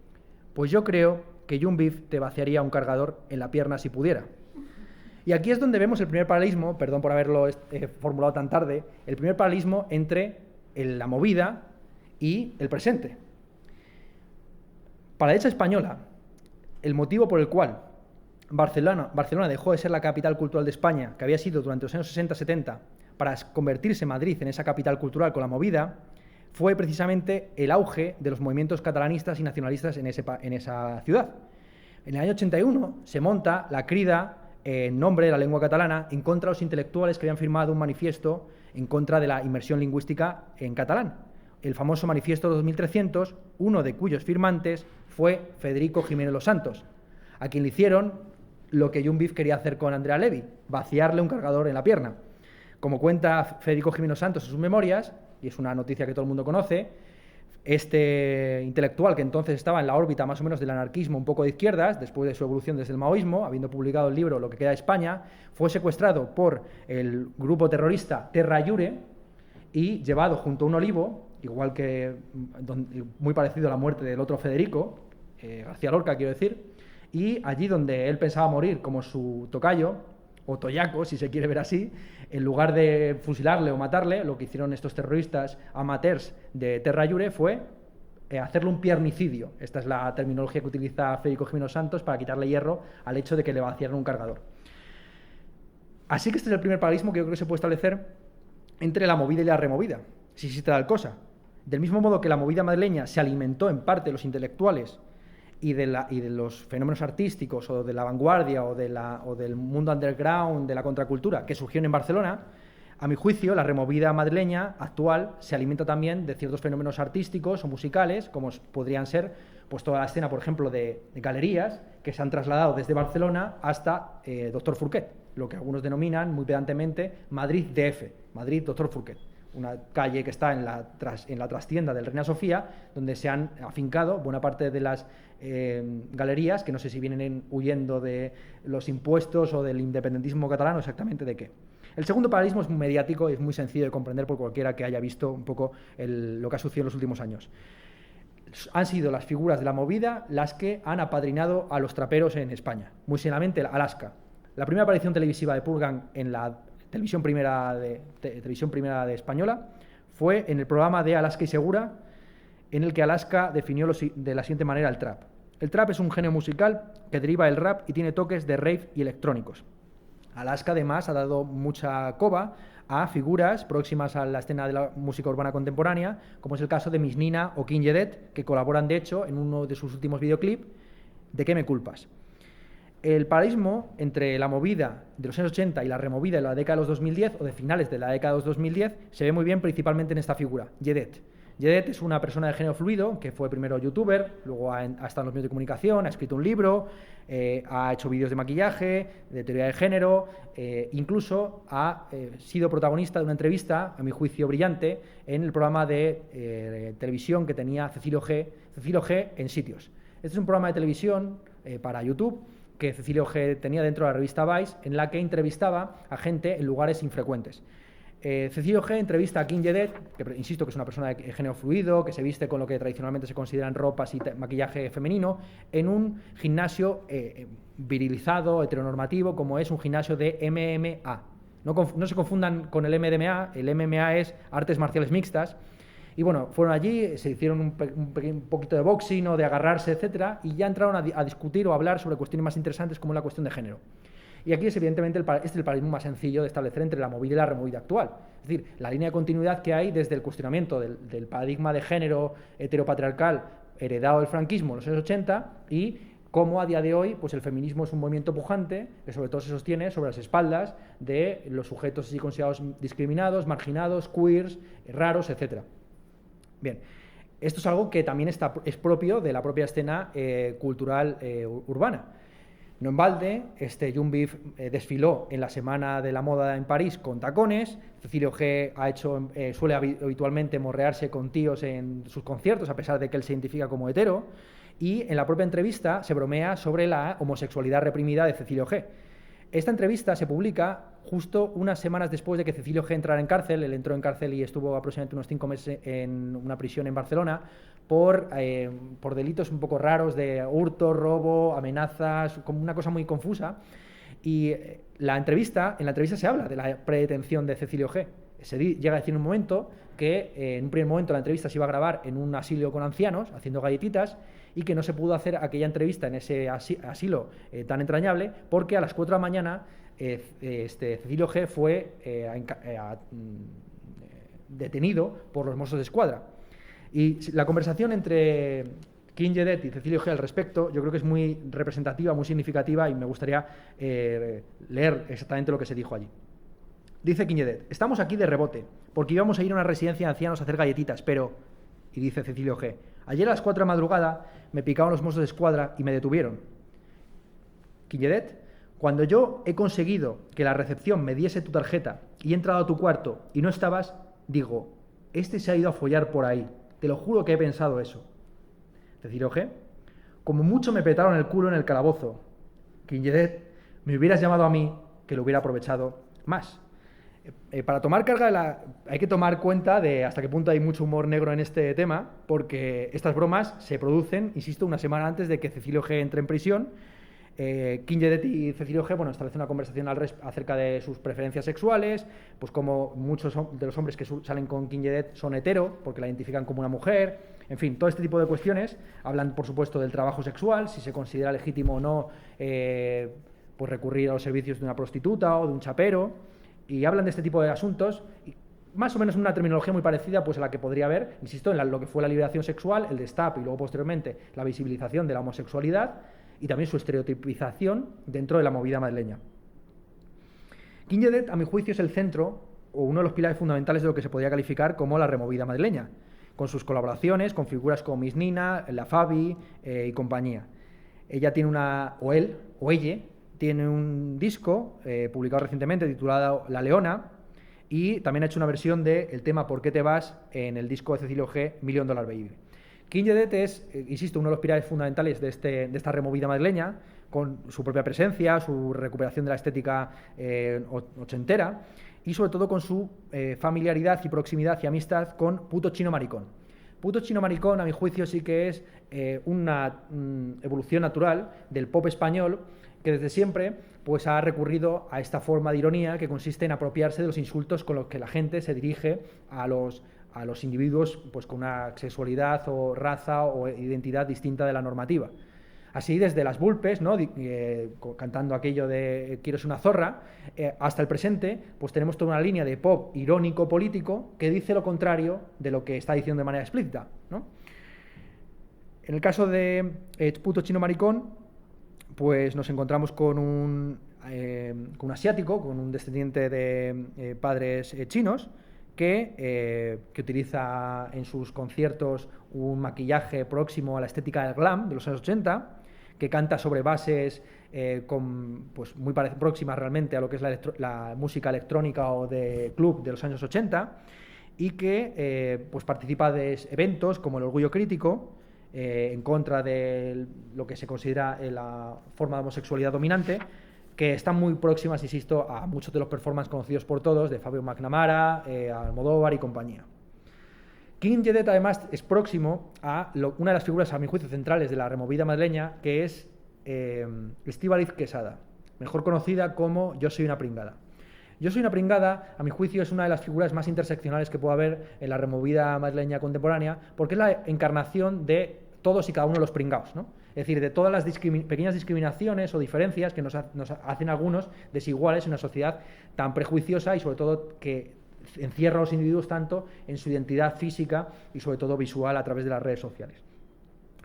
pues yo creo que Young Beef te vaciaría un cargador en la pierna si pudiera. Y aquí es donde vemos el primer paralelismo, perdón por haberlo formulado tan tarde, el primer paralelismo entre la movida y el presente. Para la derecha española, el motivo por el cual Barcelona dejó de ser la capital cultural de España, que había sido durante los años 60-70, para convertirse Madrid en esa capital cultural con la movida, fue precisamente el auge de los movimientos catalanistas y nacionalistas en esa ciudad. En el año 81 se monta la crida en nombre de la lengua catalana en contra de los intelectuales que habían firmado un manifiesto en contra de la inmersión lingüística en catalán. El famoso manifiesto de 2300, uno de cuyos firmantes fue Federico Jiménez Los Santos, a quien le hicieron lo que Young Beef quería hacer con Andrea Levy, vaciarle un cargador en la pierna. Como cuenta Federico Jiménez Santos en sus memorias, y es una noticia que todo el mundo conoce, este intelectual, que entonces estaba en la órbita más o menos del anarquismo un poco de izquierdas, después de su evolución desde el maoísmo, habiendo publicado el libro Lo que queda de España, fue secuestrado por el grupo terrorista Terra Llure y llevado junto a un olivo, igual que muy parecido a la muerte del otro Federico, García Lorca quiero decir, y allí donde él pensaba morir como su tocayo, o toyaco, si se quiere ver así, en lugar de fusilarle o matarle, lo que hicieron estos terroristas amateurs de Terra Llure fue hacerle un piernicidio. Esta es la terminología que utiliza Federico Jiménez Santos para quitarle hierro al hecho de que le vaciaran un cargador. Así que este es el primer paralelismo que yo creo que se puede establecer entre la movida y la removida, si existe tal cosa. Del mismo modo que la movida madrileña se alimentó en parte de los intelectuales y de los fenómenos artísticos o de la vanguardia o del mundo underground, de la contracultura que surgieron en Barcelona, a mi juicio la removida madrileña actual se alimenta también de ciertos fenómenos artísticos o musicales, como podrían ser pues toda la escena, por ejemplo, de galerías que se han trasladado desde Barcelona hasta Doctor Furquet, lo que algunos denominan muy pedantemente Madrid DF, Madrid Doctor Furquet, una calle que está en la trastienda del Reina Sofía, donde se han afincado buena parte de las galerías, que no sé si vienen huyendo de los impuestos o del independentismo catalán o exactamente de qué. El segundo paralelismo es muy mediático y es muy sencillo de comprender por cualquiera que haya visto un poco lo que ha sucedido en los últimos años. Han sido las figuras de la movida las que han apadrinado a los traperos en España, muy seriamente Alaska. La primera aparición televisiva de Purgan en la televisión primera de española fue en el programa de Alaska y Segura, en el que Alaska definió de la siguiente manera el trap. El trap es un género musical que deriva del rap y tiene toques de rave y electrónicos. Alaska además ha dado mucha coba a figuras próximas a la escena de la música urbana contemporánea, como es el caso de Miss Nina o King Jedet, que colaboran de hecho en uno de sus últimos videoclips, ¿De qué me culpas? El paralelismo entre la movida de los años 80 y la removida de la década de los 2010 o de finales de la década de los 2010 se ve muy bien principalmente en esta figura, Jedet. Jedet es una persona de género fluido que fue primero youtuber, luego ha estado en los medios de comunicación, ha escrito un libro, ha hecho vídeos de maquillaje, de teoría de género, incluso ha sido protagonista de una entrevista, a mi juicio brillante, en el programa de televisión que tenía Cecilio G en Sitios. Este es un programa de televisión para YouTube que Cecilio G tenía dentro de la revista Vice, en la que entrevistaba a gente en lugares infrecuentes. Cecilio G entrevista a King Jedet, que insisto que es una persona de género fluido, que se viste con lo que tradicionalmente se consideran ropas y maquillaje femenino, en un gimnasio virilizado, heteronormativo, como es un gimnasio de MMA. No se confundan con el MDMA, el MMA es artes marciales mixtas. Y bueno, fueron allí, se hicieron un poquito de boxing o de agarrarse, etcétera, y ya entraron a discutir o a hablar sobre cuestiones más interesantes como la cuestión de género. Y aquí es evidentemente el paradigma más sencillo de establecer entre la movida y la removida actual. Es decir, la línea de continuidad que hay desde el cuestionamiento del paradigma de género heteropatriarcal heredado del franquismo en los años 80 y cómo a día de hoy pues el feminismo es un movimiento pujante que sobre todo se sostiene sobre las espaldas de los sujetos así considerados discriminados, marginados, queers, raros, etcétera. Bien, esto es algo que también es propio de la propia escena cultural urbana. No en balde, Young Beef desfiló en la Semana de la Moda en París con tacones. Cecilio G suele habitualmente morrearse con tíos en sus conciertos, a pesar de que él se identifica como hetero. Y en la propia entrevista se bromea sobre la homosexualidad reprimida de Cecilio G. Esta entrevista se publica justo unas semanas después de que Cecilio G entrara en cárcel. Él entró en cárcel y estuvo aproximadamente unos 5 meses en una prisión en Barcelona por delitos un poco raros de hurto, robo, amenazas, como una cosa muy confusa. Y en la entrevista se habla de la predetención de Cecilio G. Llega a decir en un momento que en un primer momento la entrevista se iba a grabar en un asilo con ancianos, haciendo galletitas, y que no se pudo hacer aquella entrevista en ese asilo tan entrañable, porque a las 4 de la mañana Cecilio G fue detenido por los Mossos d'Esquadra. Y la conversación entre King Jedet y Cecilio G al respecto, yo creo que es muy representativa, muy significativa, y me gustaría leer exactamente lo que se dijo allí. Dice King Jedet: estamos aquí de rebote, porque íbamos a ir a una residencia de ancianos a hacer galletitas, pero... Y dice Cecilio G: ayer a las 4 de la madrugada me picaron los Mossos d'Esquadra y me detuvieron. King Jedet: cuando yo he conseguido que la recepción me diese tu tarjeta y he entrado a tu cuarto y no estabas, digo, este se ha ido a follar por ahí. Te lo juro que he pensado eso. Cecilio G: como mucho me petaron el culo en el calabozo. King Jedet: me hubieras llamado a mí, que lo hubiera aprovechado más. Para tomar carga hay que tomar cuenta de hasta qué punto hay mucho humor negro en este tema, porque estas bromas se producen, insisto, una semana antes de que Cecilio G entre en prisión. King Jedet y Cecilio G establecen una conversación acerca de sus preferencias sexuales, pues como muchos de los hombres que salen con King Jedet son hetero, porque la identifican como una mujer, en fin, todo este tipo de cuestiones. Hablan, por supuesto, del trabajo sexual, si se considera legítimo o no pues recurrir a los servicios de una prostituta o de un chapero, y hablan de este tipo de asuntos, más o menos en una terminología muy parecida pues a la que podría haber, insisto, en lo que fue la liberación sexual, el destape y luego posteriormente la visibilización de la homosexualidad y también su estereotipización dentro de la movida madrileña. King Jedet, a mi juicio, es el centro o uno de los pilares fundamentales de lo que se podría calificar como la removida madrileña, con sus colaboraciones con figuras como Miss Nina, la Fabi y compañía. Ella tiene ella tiene un disco publicado recientemente titulado La Leona, y también ha hecho una versión del tema ¿Por qué te vas? En el disco de Cecilio G, $1 Million Baby. King Jedet es, insisto, uno de los pilares fundamentales de esta removida madrileña, con su propia presencia, su recuperación de la estética ochentera, y sobre todo con su familiaridad y proximidad y amistad con Puto Chino Maricón. Puto Chino Maricón, a mi juicio, sí que es una evolución natural del pop español, que desde siempre pues ha recurrido a esta forma de ironía que consiste en apropiarse de los insultos con los que la gente se dirige a a los individuos pues, con una sexualidad o raza o identidad distinta de la normativa. Así desde las Vulpes, ¿no? Cantando aquello de quiero ser una zorra, hasta el presente, pues tenemos toda una línea de pop irónico-político que dice lo contrario de lo que está diciendo de manera explícita, ¿no? En el caso de Puto Chino Maricón, pues nos encontramos con un asiático, con un descendiente de padres chinos, que utiliza en sus conciertos un maquillaje próximo a la estética del glam de los años 80, que canta sobre bases pues muy próximas realmente a lo que es la música electrónica o de club de los años 80, y que pues participa de eventos como el Orgullo Crítico, en contra de lo que se considera la forma de homosexualidad dominante, que están muy próximas, insisto, a muchos de los performances conocidos por todos, de Fabio McNamara, Almodóvar y compañía. King Jedet, además, es próximo a una de las figuras, a mi juicio, centrales de la removida madrileña, que es Estíbaliz Quesada, mejor conocida como Yo soy una pringada. Yo soy una pringada, a mi juicio, es una de las figuras más interseccionales que puede haber en la removida madrileña contemporánea, porque es la encarnación de todos y cada uno de los pringaos, ¿no? Es decir, de todas las pequeñas discriminaciones o diferencias que nos hacen algunos desiguales en una sociedad tan prejuiciosa y sobre todo que encierra a los individuos tanto en su identidad física y sobre todo visual a través de las redes sociales.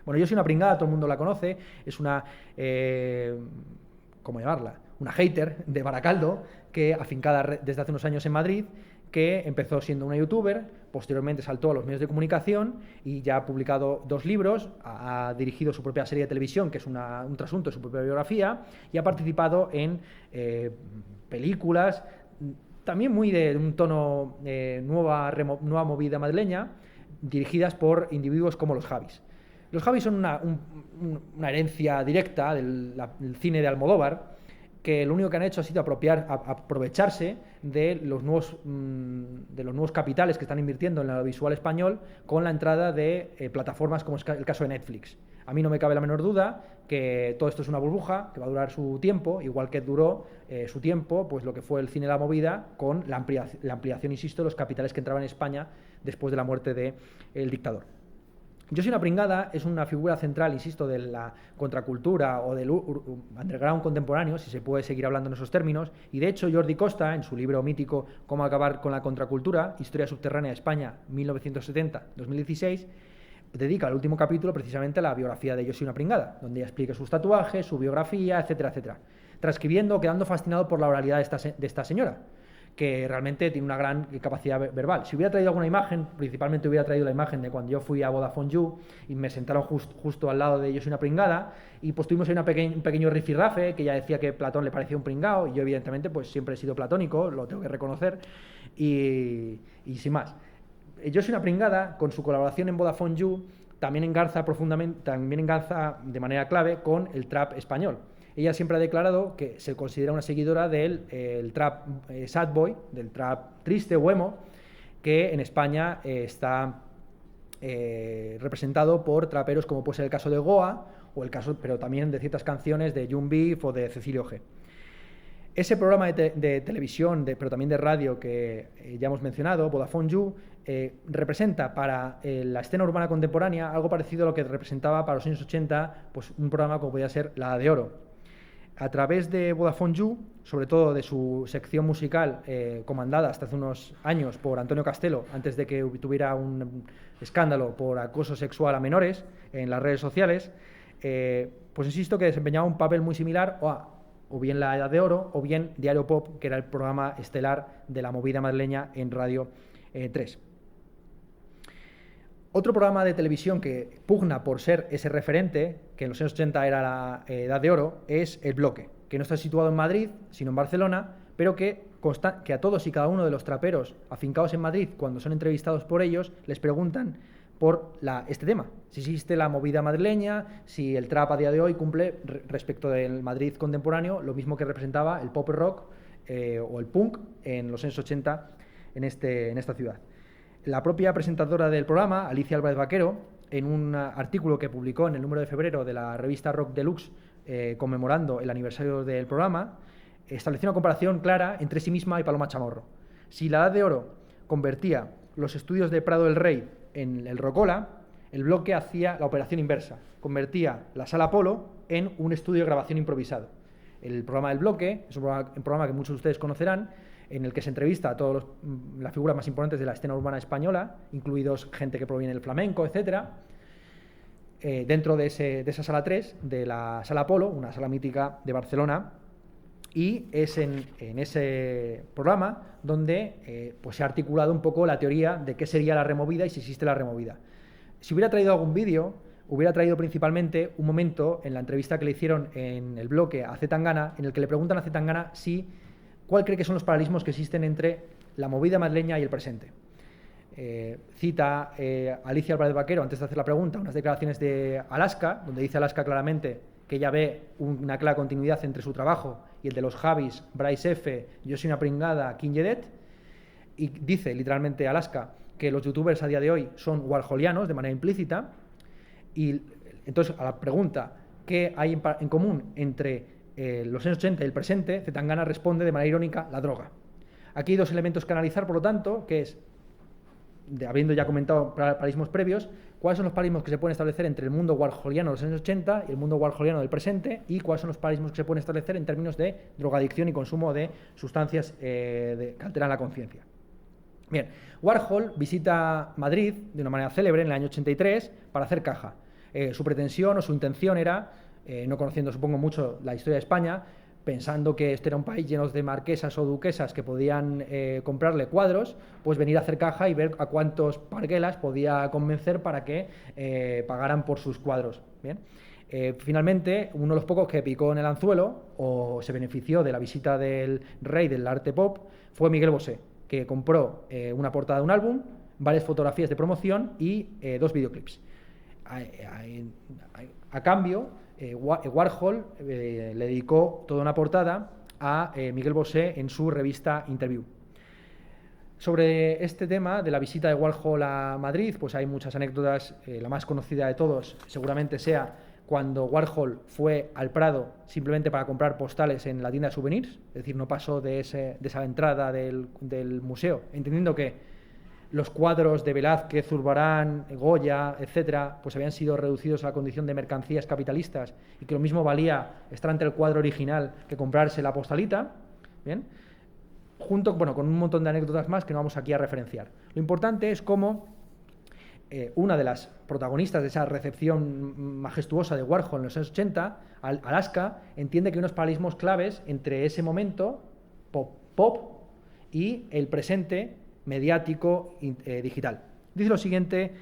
Bueno, Yo soy una pringada, todo el mundo la conoce, es una, ¿cómo llamarla? Una hater de Baracaldo, que afincada desde hace unos años en Madrid, que empezó siendo una youtuber, posteriormente saltó a los medios de comunicación y ya ha publicado 2 libros, ha dirigido su propia serie de televisión, que es un trasunto de su propia biografía, y ha participado en películas, también muy de un tono nueva movida madrileña, dirigidas por individuos como los Javis. Los Javis son una herencia directa del cine de Almodóvar, que lo único que han hecho ha sido aprovecharse de los nuevos capitales que están invirtiendo en el audiovisual español con la entrada de plataformas como es el caso de Netflix. A mí no me cabe la menor duda que todo esto es una burbuja, que va a durar su tiempo, igual que duró su tiempo pues lo que fue el cine de la movida con la ampliación, insisto, de los capitales que entraban en España después de la muerte del dictador. Yo soy una pringada es una figura central, insisto, de la contracultura o del underground contemporáneo, si se puede seguir hablando en esos términos, y de hecho Jordi Costa, en su libro mítico Cómo acabar con la contracultura, Historia subterránea de España, 1970-2016, dedica el último capítulo precisamente a la biografía de Yo soy una pringada, donde ella explica sus tatuajes, su biografía, etcétera, etcétera, transcribiendo, quedando fascinado por la oralidad de esta señora, que realmente tiene una gran capacidad verbal. Si hubiera traído alguna imagen, principalmente hubiera traído la imagen de cuando yo fui a Vodafone You y me sentaron justo al lado de Yo soy una pringada, y pues tuvimos ahí un pequeño rifirrafe, que ella decía que Platón le parecía un pringao, y yo evidentemente pues siempre he sido platónico, lo tengo que reconocer, y sin más. Yo soy una pringada, con su colaboración en Vodafone You, también engarza de manera clave con el trap español. Ella siempre ha declarado que se considera una seguidora del trap sad boy, del trap triste o emo, que en España está representado por traperos como puede ser el caso de Goa, pero también de ciertas canciones de Young Beef o de Cecilio G. Ese programa de televisión, pero también de radio que ya hemos mencionado, Vodafone You, representa para la escena urbana contemporánea algo parecido a lo que representaba para los años 80 pues, un programa como podía ser La de Oro. A través de Vodafone You, sobre todo de su sección musical comandada hasta hace unos años por Antonio Castelo, antes de que tuviera un escándalo por acoso sexual a menores en las redes sociales, pues insisto que desempeñaba un papel muy similar o bien La Edad de Oro o bien Diario Pop, que era el programa estelar de la movida madrileña en Radio 3. Otro programa de televisión que pugna por ser ese referente, que en los años 80 era la Edad de Oro, es El Bloque, que no está situado en Madrid, sino en Barcelona, pero que a todos y cada uno de los traperos afincados en Madrid, cuando son entrevistados por ellos, les preguntan por este tema, si existe la movida madrileña, si el trap a día de hoy cumple respecto del Madrid contemporáneo lo mismo que representaba el pop rock o el punk en los años 80 en esta ciudad. La propia presentadora del programa, Alicia Álvarez Vaquero, en un artículo que publicó en el número de febrero de la revista Rock Deluxe, conmemorando el aniversario del programa, estableció una comparación clara entre sí misma y Paloma Chamorro. Si la Edad de Oro convertía los estudios de Prado del Rey en el Rocola, el bloque hacía la operación inversa, convertía la Sala Apolo en un estudio de grabación improvisado. El programa del bloque es un programa que muchos de ustedes conocerán, en el que se entrevista a todas las figuras más importantes de la escena urbana española, incluidos gente que proviene del flamenco, etc. Dentro de esa sala 3, de la Sala Apolo, una sala mítica de Barcelona, y es en ese programa donde pues se ha articulado un poco la teoría de qué sería la removida y si existe la removida. Si hubiera traído algún vídeo, hubiera traído principalmente un momento en la entrevista que le hicieron en el bloque a C. Tangana, en el que le preguntan a C. Tangana cuál cree que son los paralelismos que existen entre la movida madrileña y el presente. Cita Alicia Álvarez Vaquero, antes de hacer la pregunta, unas declaraciones de Alaska, donde dice Alaska claramente que ella ve una clara continuidad entre su trabajo y el de los Javis, Bryce F., Yo soy una pringada, King Jedet, y dice literalmente Alaska que los youtubers a día de hoy son warholianos de manera implícita, y entonces a la pregunta ¿qué hay en común entre los años 80 y el presente? C. Tangana responde de manera irónica: la droga. Aquí hay dos elementos que analizar, por lo tanto, que es, habiendo ya comentado paralelismos previos, cuáles son los paralelismos que se pueden establecer entre el mundo warholiano de los años 80 y el mundo warholiano del presente, y cuáles son los paralelismos que se pueden establecer en términos de drogadicción y consumo de sustancias que alteran la conciencia. Bien, Warhol visita Madrid de una manera célebre en el año 83 para hacer caja. Su pretensión o su intención era, no conociendo supongo mucho la historia de España, pensando que este era un país lleno de marquesas o duquesas que podían comprarle cuadros, pues venir a hacer caja y ver a cuántos parguelas podía convencer para que pagaran por sus cuadros. Bien. Finalmente, uno de los pocos que picó en el anzuelo o se benefició de la visita del rey del arte pop fue Miguel Bosé, que compró una portada de un álbum, varias fotografías de promoción y 2 videoclips. A cambio, Warhol le dedicó toda una portada a Miguel Bosé en su revista Interview. Sobre este tema de la visita de Warhol a Madrid, pues hay muchas anécdotas. La más conocida de todos seguramente sea cuando Warhol fue al Prado simplemente para comprar postales en la tienda de souvenirs, es decir, no pasó de esa entrada del museo, entendiendo que los cuadros de Velázquez, Zurbarán, Goya, etcétera, pues habían sido reducidos a la condición de mercancías capitalistas y que lo mismo valía estar ante el cuadro original que comprarse la postalita, ¿bien? Junto con un montón de anécdotas más que no vamos aquí a referenciar. Lo importante es cómo una de las protagonistas de esa recepción majestuosa de Warhol en los años 80, Alaska, entiende que hay unos paralelismos claves entre ese momento pop y el presente mediático digital. Dice lo siguiente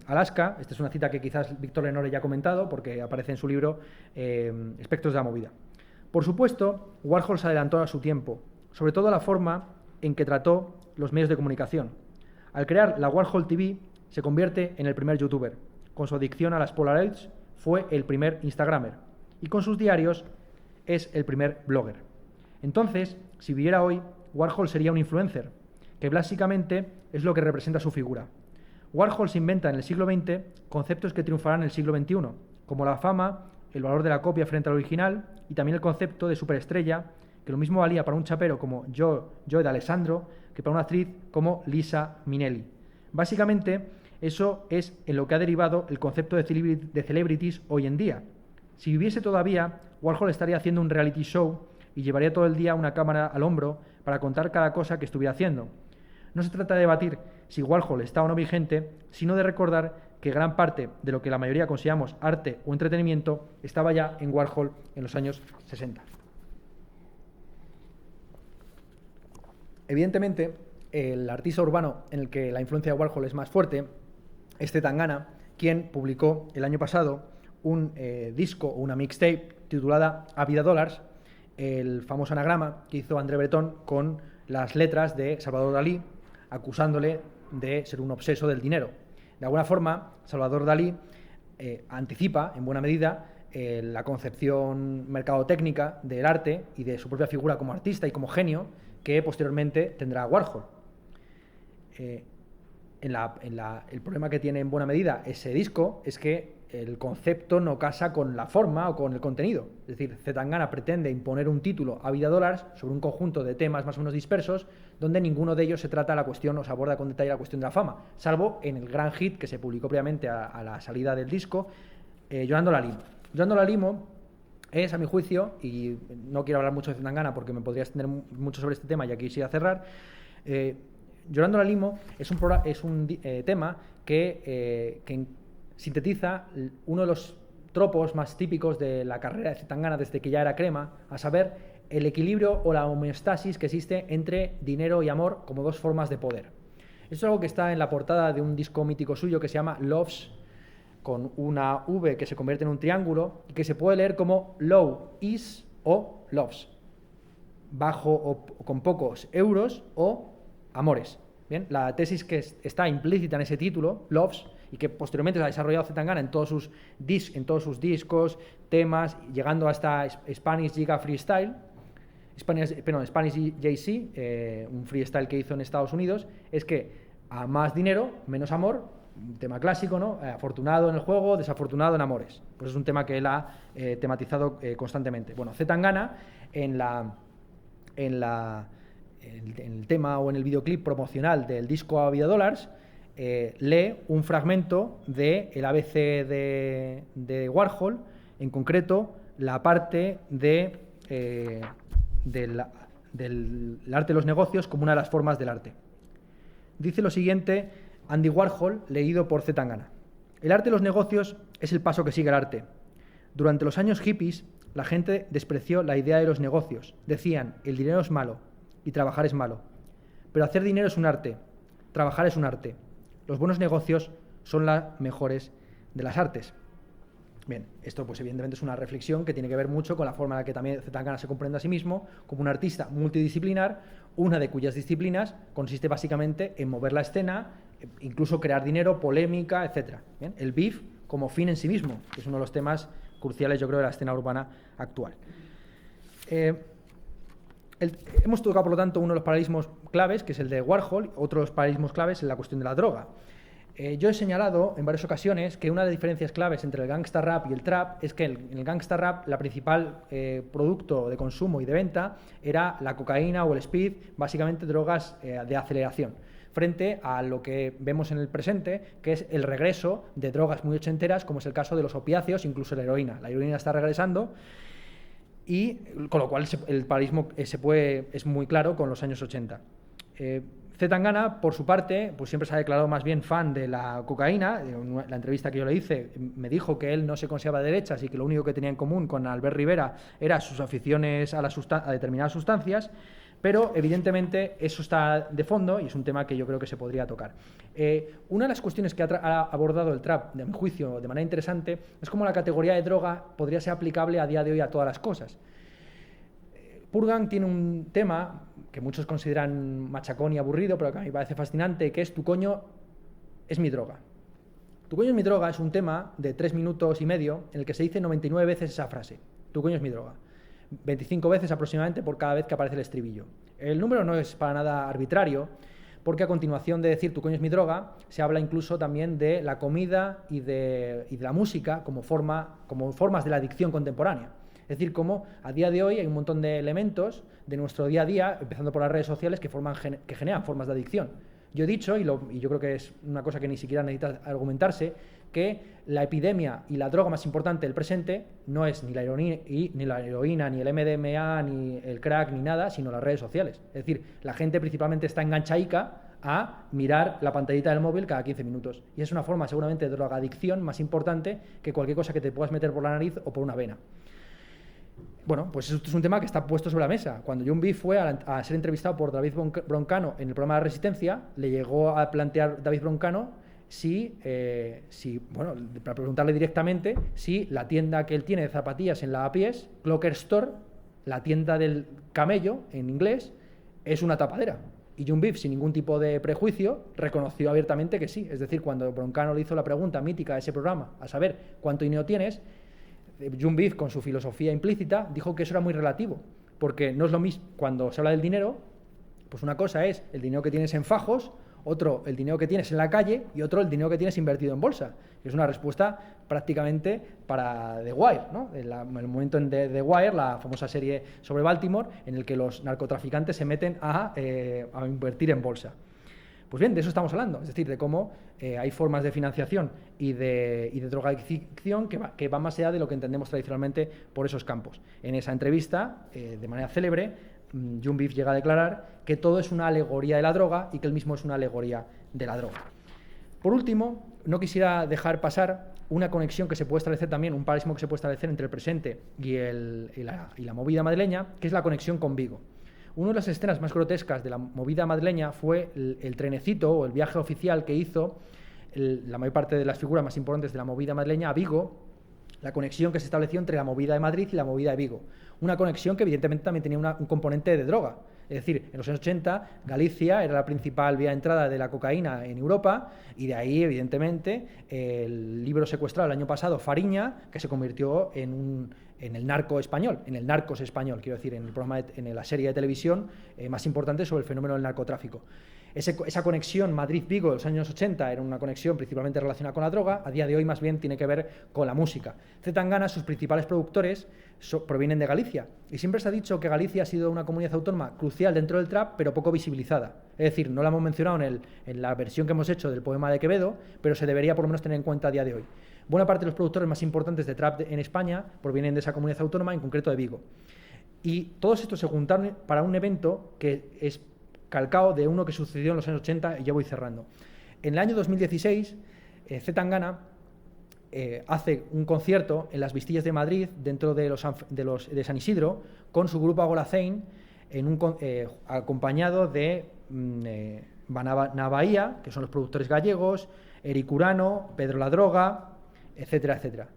Alaska, esta es una cita que quizás Víctor Lenore ya ha comentado porque aparece en su libro Espectros de la movida. Por supuesto, Warhol se adelantó a su tiempo, sobre todo a la forma en que trató los medios de comunicación. Al crear la Warhol TV, se convierte en el primer youtuber. Con su adicción a las Polaroids, fue el primer instagramer. Y con sus diarios, es el primer blogger. Entonces, si viviera hoy, Warhol sería un influencer, que básicamente es lo que representa su figura. Warhol se inventa en el siglo XX conceptos que triunfarán en el siglo XXI, como la fama, el valor de la copia frente al original y también el concepto de superestrella, que lo mismo valía para un chapero como Joe D'Alessandro que para una actriz como Lisa Minnelli. Básicamente, eso es en lo que ha derivado el concepto de celebrities hoy en día. Si viviese todavía, Warhol estaría haciendo un reality show y llevaría todo el día una cámara al hombro para contar cada cosa que estuviera haciendo. No se trata de debatir si Warhol está o no vigente, sino de recordar que gran parte de lo que la mayoría consideramos arte o entretenimiento estaba ya en Warhol en los años 60. Evidentemente, el artista urbano en el que la influencia de Warhol es más fuerte es C. Tangana, quien publicó el año pasado un disco o una mixtape titulada A Vida Dólares, el famoso anagrama que hizo André Breton con las letras de Salvador Dalí, acusándole de ser un obseso del dinero. De alguna forma, Salvador Dalí anticipa, en buena medida, la concepción mercadotécnica del arte y de su propia figura como artista y como genio que posteriormente tendrá Warhol. El problema que tiene en buena medida ese disco es que el concepto no casa con la forma o con el contenido. Es decir, Zetangana pretende imponer un título a vida dólares sobre un conjunto de temas más o menos dispersos, donde ninguno de ellos se trata la cuestión o se aborda con detalle la cuestión de la fama, salvo en el gran hit que se publicó previamente a la salida del disco, Llorando la Limo. Llorando la Limo es, a mi juicio, y no quiero hablar mucho de Zetangana porque me podría extender mucho sobre este tema y aquí sí a cerrar, Llorando la Limo es un tema que sintetiza uno de los tropos más típicos de la carrera de Zetangana desde que ya era crema, a saber, el equilibrio o la homeostasis que existe entre dinero y amor como dos formas de poder. Esto es algo que está en la portada de un disco mítico suyo que se llama Loves, con una V que se convierte en un triángulo y que se puede leer como low is o loves, bajo o con pocos euros o amores. Bien, la tesis que está implícita en ese título, Loves, y que posteriormente se ha desarrollado Zetangana en todos sus discos, temas, llegando hasta Spanish Giga Freestyle, Spanish JC, un freestyle que hizo en Estados Unidos, es que a más dinero, menos amor, un tema clásico, ¿no? Afortunado en el juego, desafortunado en amores. Pues es un tema que él ha tematizado constantemente. Bueno, Zetangana en el tema o en el videoclip promocional del disco a vida dólares, lee un fragmento del ABC de Warhol, en concreto la parte del arte de los negocios como una de las formas del arte. Dice lo siguiente Andy Warhol, leído por Zetangana: el arte de los negocios es el paso que sigue el arte. Durante los años hippies, la gente despreció la idea de los negocios. Decían, el dinero es malo y trabajar es malo. Pero hacer dinero es un arte, trabajar es un arte. Los buenos negocios son las mejores de las artes. Bien, esto pues evidentemente es una reflexión que tiene que ver mucho con la forma en la que también Zetangana se comprende a sí mismo como un artista multidisciplinar, una de cuyas disciplinas consiste básicamente en mover la escena, incluso crear dinero, polémica, etc. Bien, el beef como fin en sí mismo, que es uno de los temas cruciales, yo creo, de la escena urbana actual. Hemos tocado, por lo tanto, uno de los paralelismos claves, que es el de Warhol, otro de los paralelismos claves es la cuestión de la droga. Yo he señalado en varias ocasiones que una de las diferencias claves entre el gangsta rap y el trap es que en el gangsta rap la principal producto de consumo y de venta era la cocaína o el speed, básicamente drogas de aceleración, frente a lo que vemos en el presente, que es el regreso de drogas muy ochenteras, como es el caso de los opiáceos, incluso la heroína. La heroína está regresando y con lo cual el paralelismo es muy claro con los años 80. Zetangana, por su parte, pues siempre se ha declarado más bien fan de la cocaína. En la entrevista que yo le hice me dijo que él no se consideraba de derechas y que lo único que tenía en común con Albert Rivera era sus aficiones a determinadas sustancias, pero evidentemente eso está de fondo y es un tema que yo creo que se podría tocar. Una de las cuestiones que ha abordado el trap, de mi juicio, de manera interesante, es cómo la categoría de droga podría ser aplicable a día de hoy a todas las cosas. Purgang tiene un tema que muchos consideran machacón y aburrido, pero que a mí me parece fascinante, que es Tu coño es mi droga. Tu coño es mi droga es un tema de 3 minutos y medio en el que se dice 99 veces esa frase. Tu coño es mi droga. 25 veces aproximadamente por cada vez que aparece el estribillo. El número no es para nada arbitrario, porque a continuación de decir tu coño es mi droga, se habla incluso también de la comida y de la música como formas de la adicción contemporánea. Es decir, como a día de hoy hay un montón de elementos de nuestro día a día, empezando por las redes sociales, que generan formas de adicción. Yo he dicho, y yo creo que es una cosa que ni siquiera necesita argumentarse, que la epidemia y la droga más importante del presente no es ni la heroína, ni el MDMA, ni el crack, ni nada, sino las redes sociales. Es decir, la gente principalmente está enganchaica a mirar la pantallita del móvil cada 15 minutos. Y es una forma seguramente de drogadicción más importante que cualquier cosa que te puedas meter por la nariz o por una vena. Bueno, pues esto es un tema que está puesto sobre la mesa. Cuando Young B fue a ser entrevistado por David Broncano en el programa de La Resistencia, le llegó a plantear David Broncano para preguntarle directamente si la tienda que él tiene de zapatillas en Lavapiés, Clocker Store, la tienda del camello en inglés, es una tapadera. Y Young Beef, sin ningún tipo de prejuicio, reconoció abiertamente que sí. Es decir, cuando Broncano le hizo la pregunta mítica de ese programa, a saber cuánto dinero tienes, Young Beef, con su filosofía implícita, dijo que eso era muy relativo, porque no es lo mismo cuando se habla del dinero, pues una cosa es el dinero que tienes en fajos, otro el dinero que tienes en la calle y otro el dinero que tienes invertido en bolsa. Es una respuesta prácticamente para The Wire, ¿no? El momento en The Wire, la famosa serie sobre Baltimore, en el que los narcotraficantes se meten a invertir en bolsa. Pues bien, de eso estamos hablando, es decir, de cómo hay formas de financiación y de drogadicción que van más allá de lo que entendemos tradicionalmente por esos campos. En esa entrevista, de manera célebre, Jun Beef llega a declarar que todo es una alegoría de la droga y que él mismo es una alegoría de la droga. Por último, no quisiera dejar pasar una conexión que se puede establecer también, un paralelismo que se puede establecer entre el presente y la movida madrileña, que es la conexión con Vigo. Una de las escenas más grotescas de la movida madrileña fue el trenecito o el viaje oficial que hizo la mayor parte de las figuras más importantes de la movida madrileña a Vigo, la conexión que se estableció entre la movida de Madrid y la movida de Vigo. Una conexión que evidentemente también tenía un componente de droga. Es decir, en los años 80 Galicia era la principal vía de entrada de la cocaína en Europa y de ahí, evidentemente, el libro secuestrado el año pasado, Fariña, que se convirtió en el narco español, en el Narcos español, quiero decir, en el programa en la serie de televisión más importante sobre el fenómeno del narcotráfico. Esa conexión Madrid-Vigo de los años 80 era una conexión principalmente relacionada con la droga, a día de hoy más bien tiene que ver con la música. C. Tangana, sus principales productores provienen de Galicia y siempre se ha dicho que Galicia ha sido una comunidad autónoma crucial dentro del trap, pero poco visibilizada. Es decir, no la hemos mencionado en la versión que hemos hecho del poema de Quevedo, pero se debería por lo menos tener en cuenta a día de hoy. Buena parte de los productores más importantes de trap en España provienen de esa comunidad autónoma, en concreto de Vigo. Y todos estos se juntaron para un evento que es calcado de uno que sucedió en los años 80, y ya voy cerrando. En el año 2016, C. Tangana hace un concierto en las Vistillas de Madrid, dentro de San Isidro, con su grupo Agolacein, acompañado de Navaía, que son los productores gallegos, Eric Urano, Pedro La Droga, etcétera, etcétera.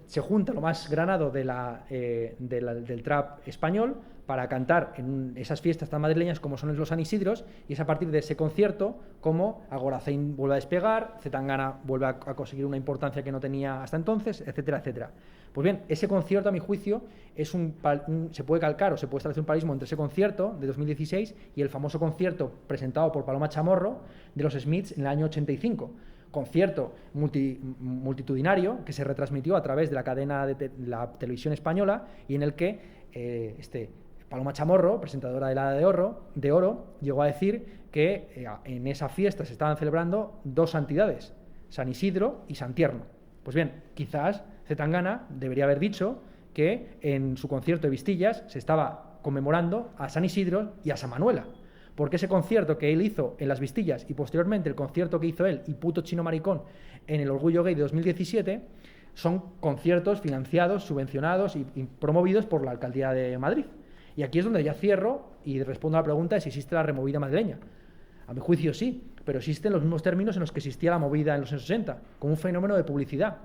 Se junta lo más granado del trap español para cantar en esas fiestas tan madrileñas como son los San Isidros, y es a partir de ese concierto como Agolacein vuelve a despegar, C. Tangana vuelve a conseguir una importancia que no tenía hasta entonces, etcétera, etcétera. Pues bien, ese concierto, a mi juicio, se puede calcar o se puede establecer un paralelismo entre ese concierto de 2016 y el famoso concierto presentado por Paloma Chamorro de los Smiths en el año 85. Concierto multitudinario que se retransmitió a través de la cadena de la televisión española y en el que Paloma Chamorro, presentadora de la Edad de Oro, llegó a decir que en esa fiesta se estaban celebrando dos santidades, San Isidro y San Tierno. Pues bien, quizás C. Tangana debería haber dicho que en su concierto de Vistillas se estaba conmemorando a San Isidro y a San Manuela, porque ese concierto que él hizo en las Vistillas y posteriormente el concierto que hizo él y Puto Chino Maricón en el Orgullo Gay de 2017 son conciertos financiados, subvencionados y promovidos por la Alcaldía de Madrid. Y aquí es donde ya cierro y respondo a la pregunta de si existe la removida madrileña. A mi juicio sí, pero existen los mismos términos en los que existía la movida en los años 60, como un fenómeno de publicidad.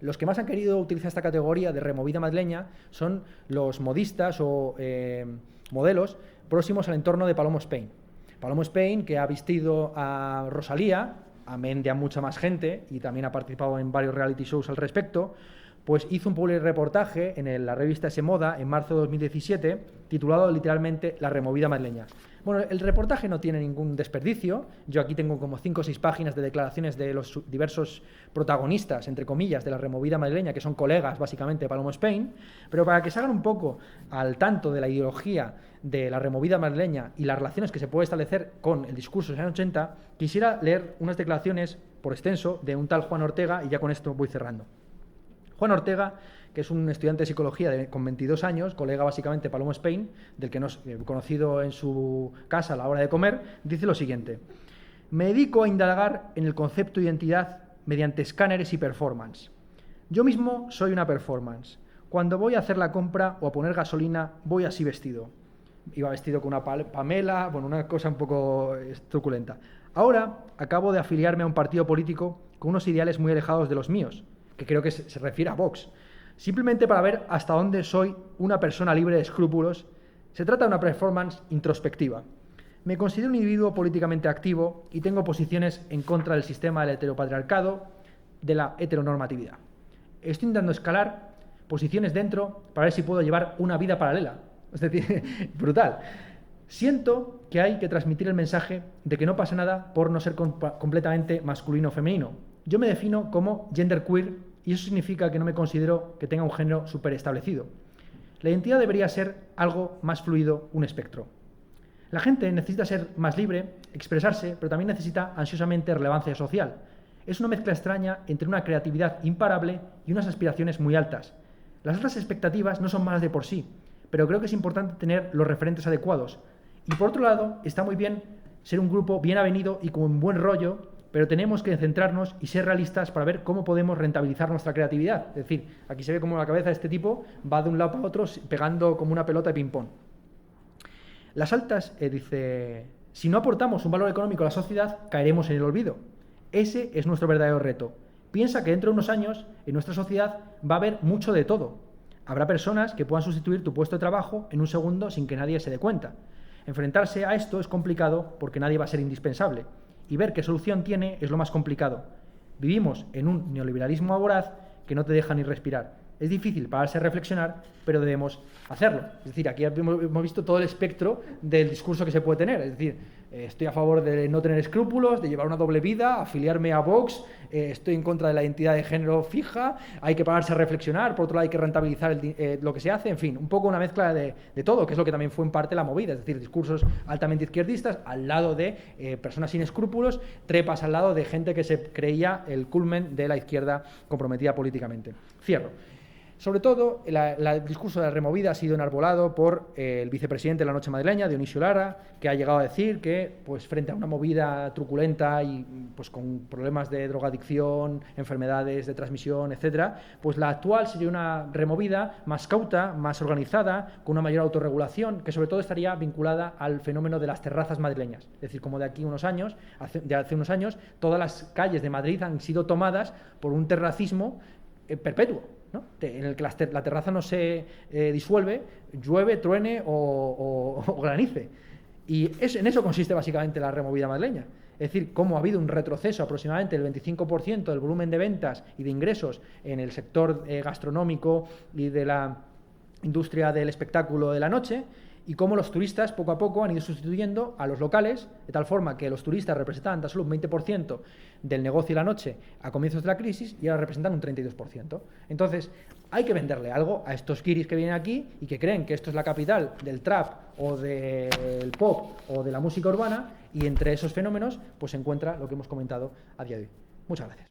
Los que más han querido utilizar esta categoría de removida madrileña son los modistas o modelos próximos al entorno de Palomo Spain. Palomo Spain, que ha vestido a Rosalía, amén de a mucha más gente, y también ha participado en varios reality shows al respecto, pues hizo un public reportaje en la revista S Moda en marzo de 2017, titulado literalmente La removida madrileña. Bueno, el reportaje no tiene ningún desperdicio. Yo aquí tengo como 5 o 6 páginas de declaraciones de los diversos protagonistas, entre comillas, de la removida madrileña, que son colegas, básicamente, de Palomo Spain. Pero para que se hagan un poco al tanto de la ideología de la removida madrileña y las relaciones que se puede establecer con el discurso de los años 80, quisiera leer unas declaraciones, por extenso, de un tal Juan Ortega, y ya con esto voy cerrando. Juan Ortega, que es un estudiante de psicología con 22 años, colega básicamente de Palomo Spain, del que nos he conocido en su casa a la hora de comer, dice lo siguiente: me dedico a indagar en el concepto de identidad mediante escáneres y performance. Yo mismo soy una performance. Cuando voy a hacer la compra o a poner gasolina, voy así vestido. Iba vestido con una Pamela, bueno, una cosa un poco truculenta. Ahora acabo de afiliarme a un partido político con unos ideales muy alejados de los míos, que creo que se refiere a Vox, simplemente para ver hasta dónde soy una persona libre de escrúpulos. Se trata de una performance introspectiva. Me considero un individuo políticamente activo y tengo posiciones en contra del sistema del heteropatriarcado, de la heteronormatividad. Estoy intentando escalar posiciones dentro para ver si puedo llevar una vida paralela. Es decir, brutal. Siento que hay que transmitir el mensaje de que no pasa nada por no ser completamente masculino o femenino. Yo me defino como genderqueer y eso significa que no me considero que tenga un género súper establecido. La identidad debería ser algo más fluido, un espectro. La gente necesita ser más libre, expresarse, pero también necesita ansiosamente relevancia social. Es una mezcla extraña entre una creatividad imparable y unas aspiraciones muy altas. Las altas expectativas no son malas de por sí, pero creo que es importante tener los referentes adecuados. Y por otro lado, está muy bien ser un grupo bien avenido y con buen rollo, pero tenemos que centrarnos y ser realistas para ver cómo podemos rentabilizar nuestra creatividad. Es decir, aquí se ve cómo la cabeza de este tipo va de un lado para otro pegando como una pelota de ping-pong. Las altas, dice, si no aportamos un valor económico a la sociedad, caeremos en el olvido. Ese es nuestro verdadero reto. Piensa que dentro de unos años, en nuestra sociedad, va a haber mucho de todo. Habrá personas que puedan sustituir tu puesto de trabajo en un segundo sin que nadie se dé cuenta. Enfrentarse a esto es complicado porque nadie va a ser indispensable. Y ver qué solución tiene es lo más complicado. Vivimos en un neoliberalismo voraz que no te deja ni respirar. Es difícil pararse a reflexionar, pero debemos hacerlo. Es decir, aquí hemos visto todo el espectro del discurso que se puede tener. Es decir, estoy a favor de no tener escrúpulos, de llevar una doble vida, afiliarme a Vox, estoy en contra de la identidad de género fija, hay que pararse a reflexionar, por otro lado hay que rentabilizar lo que se hace, en fin, un poco una mezcla de todo, que es lo que también fue en parte la movida, es decir, discursos altamente izquierdistas al lado de personas sin escrúpulos, trepas al lado de gente que se creía el culmen de la izquierda comprometida políticamente. Cierro. Sobre todo, el discurso de la removida ha sido enarbolado por el vicepresidente de la Noche Madrileña, Dionisio Lara, que ha llegado a decir que, pues, frente a una movida truculenta y pues, con problemas de drogadicción, enfermedades de transmisión, etcétera, pues la actual sería una removida más cauta, más organizada, con una mayor autorregulación, que sobre todo estaría vinculada al fenómeno de las terrazas madrileñas. Es decir, como de aquí unos años, hace unos años, todas las calles de Madrid han sido tomadas por un terracismo perpetuo, ¿no? En el que la terraza no se disuelve, llueve, truene o granice. Y en eso consiste básicamente la removida madrileña. Es decir, cómo ha habido un retroceso aproximadamente del 25% del volumen de ventas y de ingresos en el sector gastronómico y de la industria del espectáculo de la noche, y cómo los turistas poco a poco han ido sustituyendo a los locales, de tal forma que los turistas representaban tan solo un 20% del negocio de la noche a comienzos de la crisis y ahora representan un 32%. Entonces, hay que venderle algo a estos kiris que vienen aquí y que creen que esto es la capital del trap o del pop o de la música urbana, y entre esos fenómenos pues se encuentra lo que hemos comentado a día de hoy. Muchas gracias.